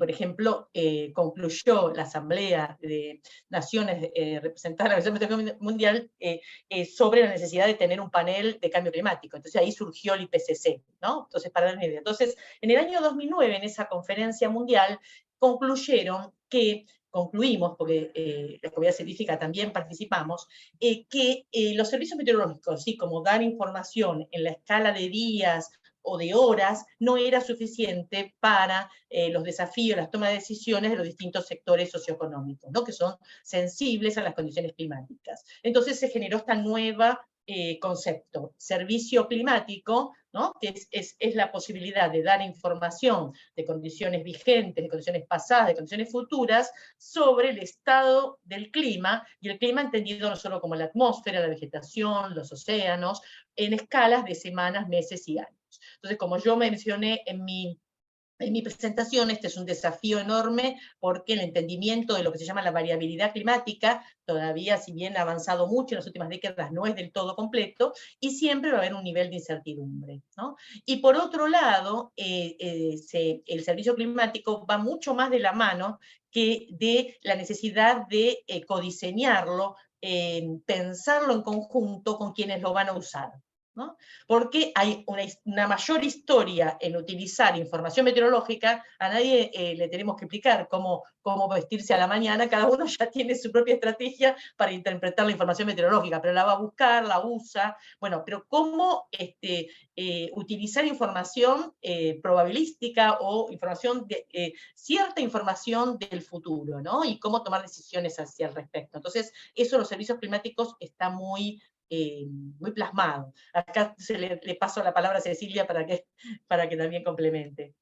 por ejemplo, concluyó la Asamblea de Naciones representada en la Organización Meteorológica Mundial sobre la necesidad de tener un panel de cambio climático. Entonces ahí surgió el IPCC, ¿no? Entonces, para dar una idea. Entonces, en el año 2009, en esa conferencia mundial, concluimos, porque la comunidad científica también participamos, que los servicios meteorológicos, ¿sí? Como dar información en la escala de días o de horas, no era suficiente para los desafíos, las tomas de decisiones de los distintos sectores socioeconómicos, ¿no? Que son sensibles a las condiciones climáticas. Entonces se generó esta nueva concepto, servicio climático, ¿no? Que es la posibilidad de dar información de condiciones vigentes, de condiciones pasadas, de condiciones futuras, sobre el estado del clima, y el clima entendido no solo como la atmósfera, la vegetación, los océanos, en escalas de semanas, meses y años. Entonces, como yo mencioné en mi presentación, este es un desafío enorme porque el entendimiento de lo que se llama la variabilidad climática todavía, si bien ha avanzado mucho en las últimas décadas, no es del todo completo, y siempre va a haber un nivel de incertidumbre, ¿no? Y por otro lado, el servicio climático va mucho más de la mano que de la necesidad de codiseñarlo, pensarlo en conjunto con quienes lo van a usar, ¿no? Porque hay una mayor historia en utilizar información meteorológica. A nadie le tenemos que explicar cómo vestirse a la mañana, cada uno ya tiene su propia estrategia para interpretar la información meteorológica, pero la va a buscar, la usa. Bueno, pero cómo utilizar información probabilística o cierta información del futuro, ¿no? Y cómo tomar decisiones hacia el respecto. Entonces, eso los servicios climáticos está muy plasmado. Acá le paso la palabra a Cecilia para que también complemente.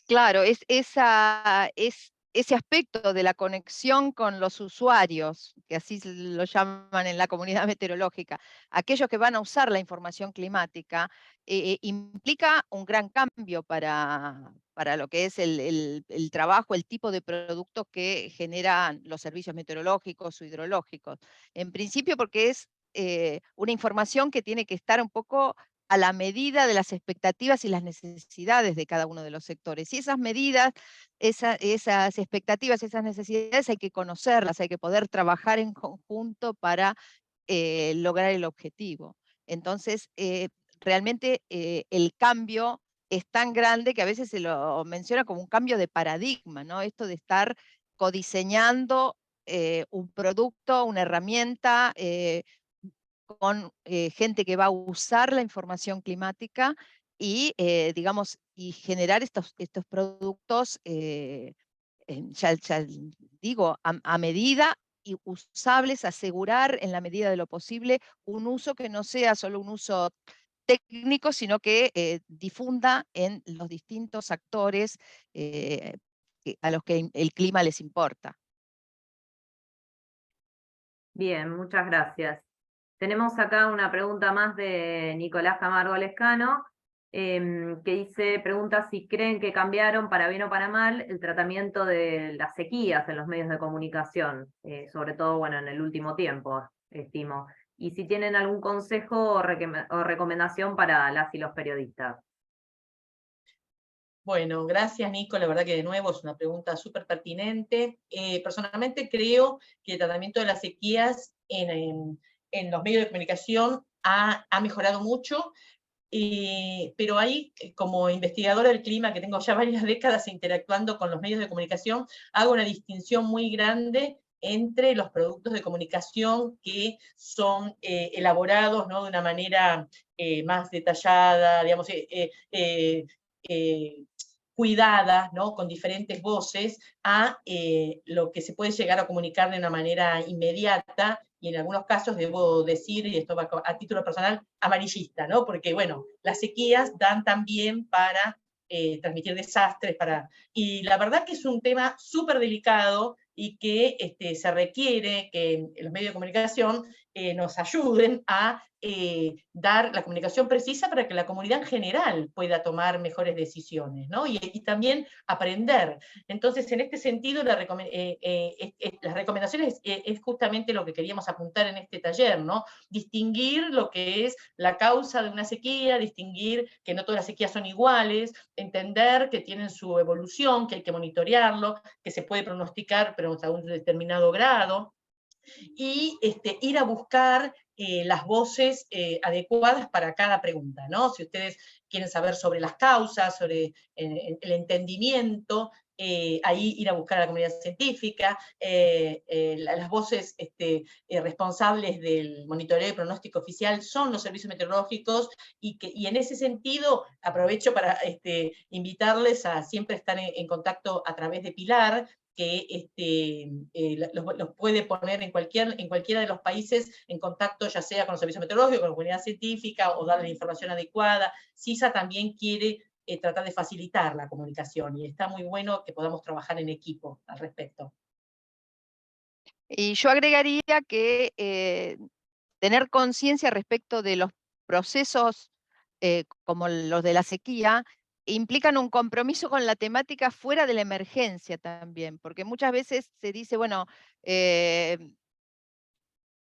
Claro, es ese aspecto de la conexión con los usuarios, que así lo llaman en la comunidad meteorológica, aquellos que van a usar la información climática, implica un gran cambio para lo que es el trabajo, el tipo de productos que generan los servicios meteorológicos o hidrológicos. En principio porque es una información que tiene que estar un poco a la medida de las expectativas y las necesidades de cada uno de los sectores. Y esas medidas, esas expectativas, esas necesidades hay que conocerlas, hay que poder trabajar en conjunto para lograr el objetivo. Entonces, realmente el cambio es tan grande que a veces se lo menciona como un cambio de paradigma, ¿no? Esto de estar codiseñando un producto, una herramienta, con gente que va a usar la información climática y, digamos, y generar estos productos, ya digo, a medida y usables, asegurar en la medida de lo posible un uso que no sea solo un uso técnico, sino que difunda en los distintos actores a los que el clima les importa. Bien, muchas gracias. Tenemos acá una pregunta más de Nicolás Camargo Lescano, que pregunta si creen que cambiaron, para bien o para mal, el tratamiento de las sequías en los medios de comunicación, sobre todo, bueno, en el último tiempo, estimo. Y si tienen algún consejo o recomendación para las y los periodistas. Bueno, gracias Nico, la verdad que de nuevo es una pregunta súper pertinente. Personalmente creo que el tratamiento de las sequías en los medios de comunicación ha mejorado mucho, pero ahí, como investigadora del clima, que tengo ya varias décadas interactuando con los medios de comunicación, hago una distinción muy grande entre los productos de comunicación que son elaborados, ¿no?, de una manera más detallada, digamos, cuidada, ¿no?, con diferentes voces, a lo que se puede llegar a comunicar de una manera inmediata, y en algunos casos debo decir, y esto va a título personal, amarillista, ¿no? Porque, bueno, las sequías dan también para transmitir desastres, y la verdad que es un tema súper delicado, y que se requiere que los medios de comunicación nos ayuden a dar la comunicación precisa para que la comunidad en general pueda tomar mejores decisiones, ¿no? Y también aprender. Entonces, en este sentido, las recomendaciones es justamente lo que queríamos apuntar en este taller, ¿no? Distinguir lo que es la causa de una sequía, distinguir que no todas las sequías son iguales, entender que tienen su evolución, que hay que monitorearlo, que se puede pronosticar, pero hasta un determinado grado, y ir a buscar las voces adecuadas para cada pregunta, ¿no? Si ustedes quieren saber sobre las causas, sobre el entendimiento, ahí ir a buscar a la comunidad científica, las voces responsables del monitoreo y pronóstico oficial son los servicios meteorológicos, y en ese sentido aprovecho para invitarles a siempre estar en contacto a través de Pilar, que los puede poner en cualquiera de los países en contacto, ya sea con los servicios meteorológicos, con la comunidad científica, o darle la información adecuada. CISA también quiere tratar de facilitar la comunicación, y está muy bueno que podamos trabajar en equipo al respecto. Y yo agregaría que tener conciencia respecto de los procesos como los de la sequía implican un compromiso con la temática fuera de la emergencia también, porque muchas veces se dice, bueno, en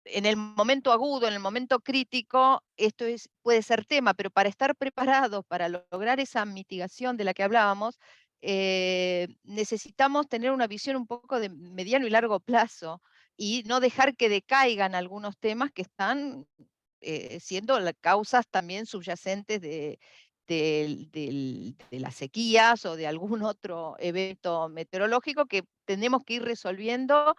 el momento agudo, en el momento crítico, esto puede ser tema, pero para estar preparados para lograr esa mitigación de la que hablábamos, necesitamos tener una visión un poco de mediano y largo plazo, y no dejar que decaigan algunos temas que están siendo las causas también subyacentes de las sequías o de algún otro evento meteorológico que tenemos que ir resolviendo,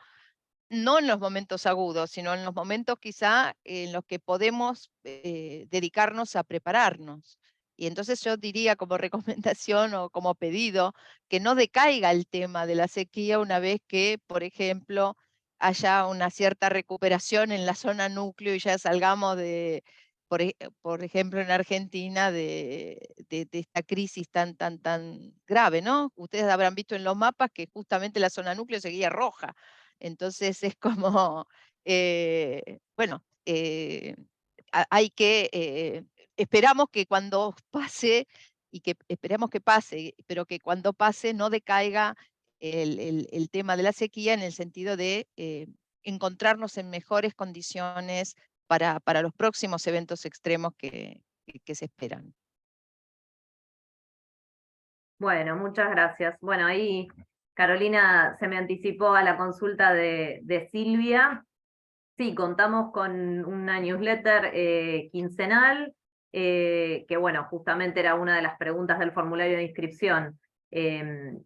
no en los momentos agudos, sino en los momentos quizá en los que podemos dedicarnos a prepararnos. Y entonces yo diría como recomendación o como pedido que no decaiga el tema de la sequía una vez que, por ejemplo, haya una cierta recuperación en la zona núcleo y ya salgamos por ejemplo, en Argentina, de esta crisis tan grave, ¿no? Ustedes habrán visto en los mapas que justamente la zona núcleo seguía roja. Entonces es como, bueno, hay que, esperamos que cuando pase, y que esperamos que pase, pero que cuando pase no decaiga el tema de la sequía, en el sentido de encontrarnos en mejores condiciones para los próximos eventos extremos que se esperan. Bueno, muchas gracias. Bueno, ahí Carolina se me anticipó a la consulta de Silvia. Sí, contamos con una newsletter quincenal, que bueno, justamente era una de las preguntas del formulario de inscripción, que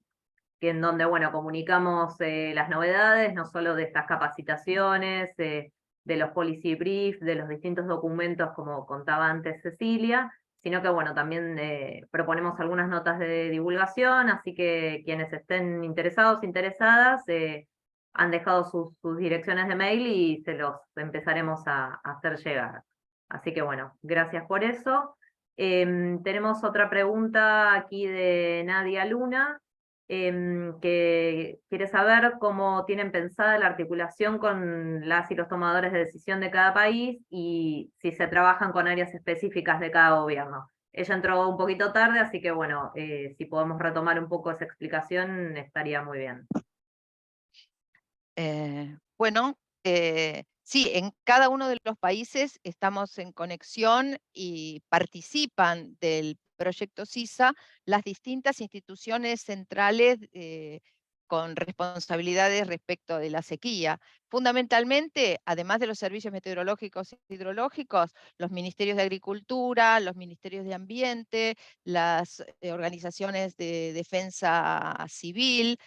en donde, bueno, comunicamos las novedades, no solo de estas capacitaciones, de los policy briefs, de los distintos documentos, como contaba antes Cecilia, sino que, bueno, también proponemos algunas notas de divulgación, así que quienes estén interesados, interesadas, han dejado sus direcciones de mail y se los empezaremos a hacer llegar. Así que, bueno, gracias por eso. Tenemos otra pregunta aquí de Nadia Luna, que quiere saber cómo tienen pensada la articulación con las y los tomadores de decisión de cada país, y si se trabajan con áreas específicas de cada gobierno. Ella entró un poquito tarde, así que bueno, si podemos retomar un poco esa explicación, estaría muy bien. Bueno, sí, en cada uno de los países estamos en conexión y participan del proyecto CISA las distintas instituciones centrales con responsabilidades respecto de la sequía. Fundamentalmente, además de los servicios meteorológicos y hidrológicos, los ministerios de Agricultura, los ministerios de Ambiente, las organizaciones de defensa civil,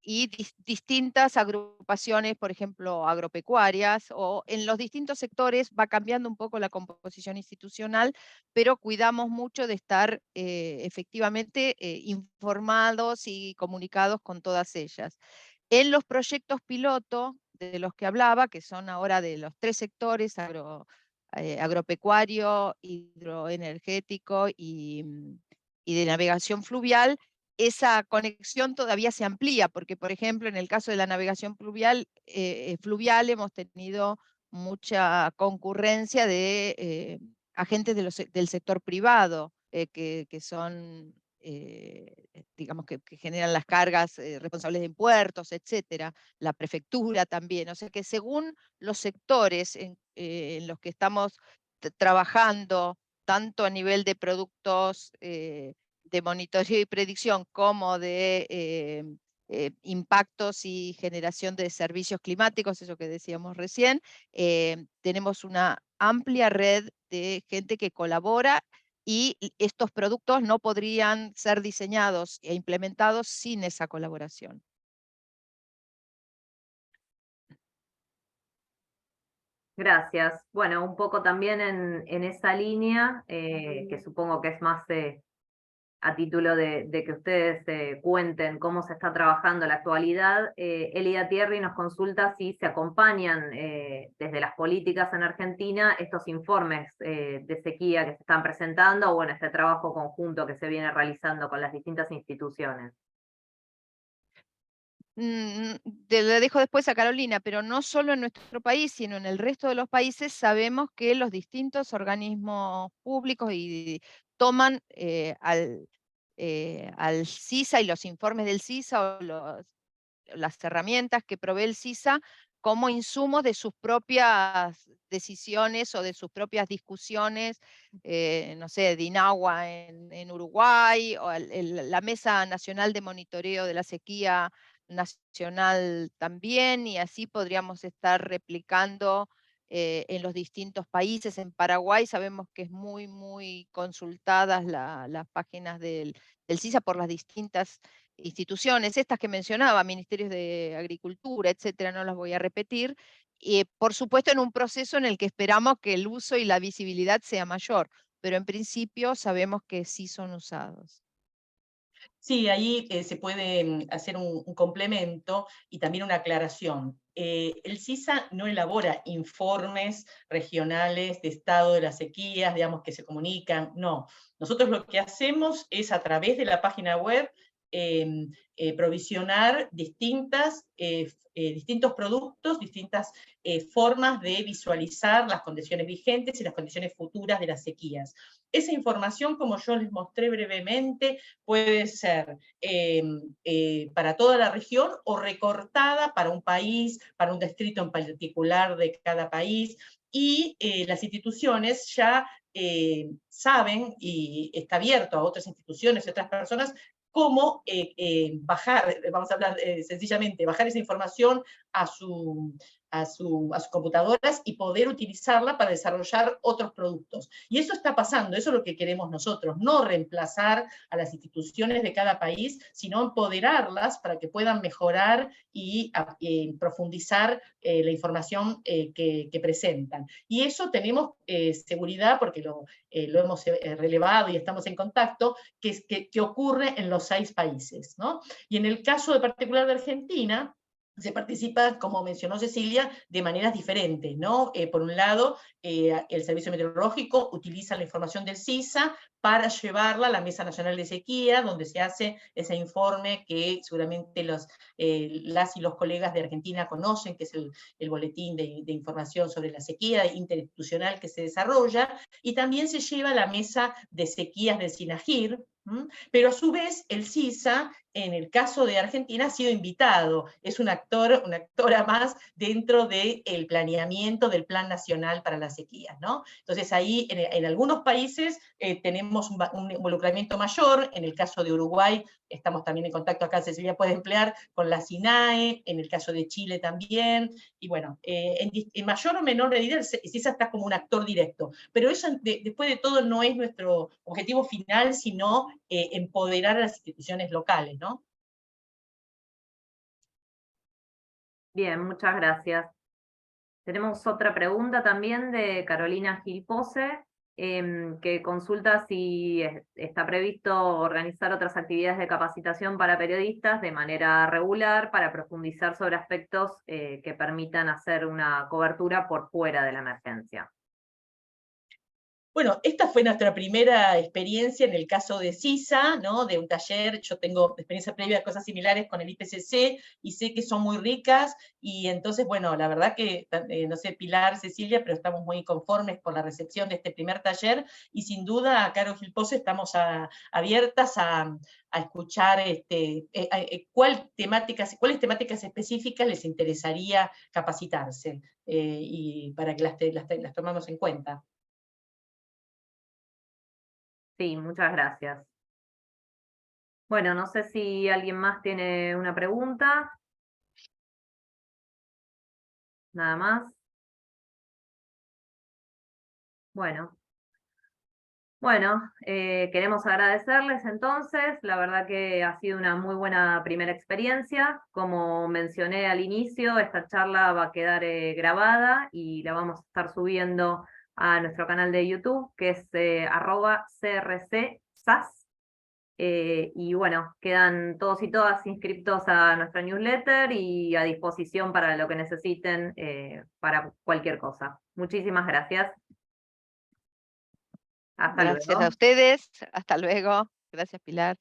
y distintas agrupaciones, por ejemplo, agropecuarias, o en los distintos sectores va cambiando un poco la composición institucional, pero cuidamos mucho de estar efectivamente informados y comunicados con todas ellas. En los proyectos piloto de los que hablaba, que son ahora de los 3 sectores, agropecuario, hidroenergético y de navegación fluvial, esa conexión todavía se amplía, porque por ejemplo en el caso de la navegación fluvial hemos tenido mucha concurrencia de agentes del sector privado, que son, digamos, que generan las cargas, responsables de puertos, etcétera, la prefectura también. O sea que según los sectores en los que estamos trabajando, tanto a nivel de productos de monitoreo y predicción como de impactos y generación de servicios climáticos, eso que decíamos recién, tenemos una amplia red de gente que colabora y estos productos no podrían ser diseñados e implementados sin esa colaboración. Gracias. Bueno, un poco también en esa línea, que supongo que es más a título de que ustedes cuenten cómo se está trabajando en la actualidad, Elida Thierry nos consulta si se acompañan desde las políticas en Argentina estos informes de sequía que se están presentando, o bueno, este trabajo conjunto que se viene realizando con las distintas instituciones. Le dejo después a Carolina, pero no solo en nuestro país, sino en el resto de los países sabemos que los distintos organismos públicos toman al CISA y los informes del CISA o las herramientas que provee el CISA como insumos de sus propias decisiones o de sus propias discusiones, no sé, de INAHUA en Uruguay, o la Mesa Nacional de Monitoreo de la Sequía nacional también, y así podríamos estar replicando en los distintos países. En Paraguay sabemos que es muy consultadas las páginas del CISA por las distintas instituciones, estas que mencionaba, ministerios de Agricultura, etcétera, no las voy a repetir, y por supuesto en un proceso en el que esperamos que el uso y la visibilidad sea mayor, pero en principio sabemos que sí son usados. Sí, ahí se puede hacer un complemento y también una aclaración. El CISA no elabora informes regionales de estado de las sequías, digamos, que se comunican, no. Nosotros lo que hacemos es, a través de la página web, provisionar distintos productos, distintas formas de visualizar las condiciones vigentes y las condiciones futuras de las sequías. Esa información, como yo les mostré brevemente, puede ser para toda la región o recortada para un país, para un distrito en particular de cada país, y las instituciones ya saben, y está abierto a otras instituciones y otras personas, cómo bajar, vamos a hablar sencillamente, bajar esa información a sus computadoras y poder utilizarla para desarrollar otros productos. Y eso está pasando, eso es lo que queremos nosotros, no reemplazar a las instituciones de cada país, sino empoderarlas para que puedan mejorar y profundizar la información que presentan. Y eso tenemos seguridad, porque lo hemos relevado y estamos en contacto, que ocurre en los 6 países, ¿no? Y en el caso particular de Argentina, se participa, como mencionó Cecilia, de maneras diferentes, ¿no? Por un lado, el Servicio Meteorológico utiliza la información del CISA para llevarla a la Mesa Nacional de Sequía, donde se hace ese informe que seguramente las y los colegas de Argentina conocen, que es el boletín de información sobre la sequía interinstitucional que se desarrolla, y también se lleva a la Mesa de Sequías del SINAGIR, pero a su vez el CISA, en el caso de Argentina, ha sido invitado, es una actora más dentro del planeamiento del Plan Nacional para las Sequías, ¿no? Entonces ahí en algunos países tenemos un involucramiento mayor, en el caso de Uruguay estamos también en contacto, acá Cecilia puede emplear, con la SINAE, en el caso de Chile también, y bueno, en mayor o menor medida el CISA está como un actor directo, pero eso después de todo no es nuestro objetivo final, sino empoderar a las instituciones locales, ¿no? Bien, muchas gracias. Tenemos otra pregunta también de Carolina Gilpose, que consulta si está previsto organizar otras actividades de capacitación para periodistas de manera regular para profundizar sobre aspectos que permitan hacer una cobertura por fuera de la emergencia. Bueno, esta fue nuestra primera experiencia en el caso de CISA, ¿no? De un taller. Yo tengo experiencia previa de cosas similares con el IPCC y sé que son muy ricas, y entonces, bueno, la verdad que, no sé, Pilar, Cecilia, pero estamos muy conformes por la recepción de este primer taller, y sin duda, Caro Gilpose, estamos abiertas a escuchar cuáles temáticas específicas les interesaría capacitarse, y para que las tomamos en cuenta. Sí, muchas gracias. Bueno, no sé si alguien más tiene una pregunta. Nada más. Bueno. Bueno, queremos agradecerles entonces. La verdad que ha sido una muy buena primera experiencia. Como mencioné al inicio, esta charla va a quedar grabada y la vamos a estar subiendo a nuestro canal de YouTube, que es @crcsas. Y bueno, quedan todos y todas inscriptos a nuestra newsletter y a disposición para lo que necesiten, para cualquier cosa. Muchísimas gracias. Hasta Gracias luego. a ustedes. Hasta luego. Gracias, Pilar.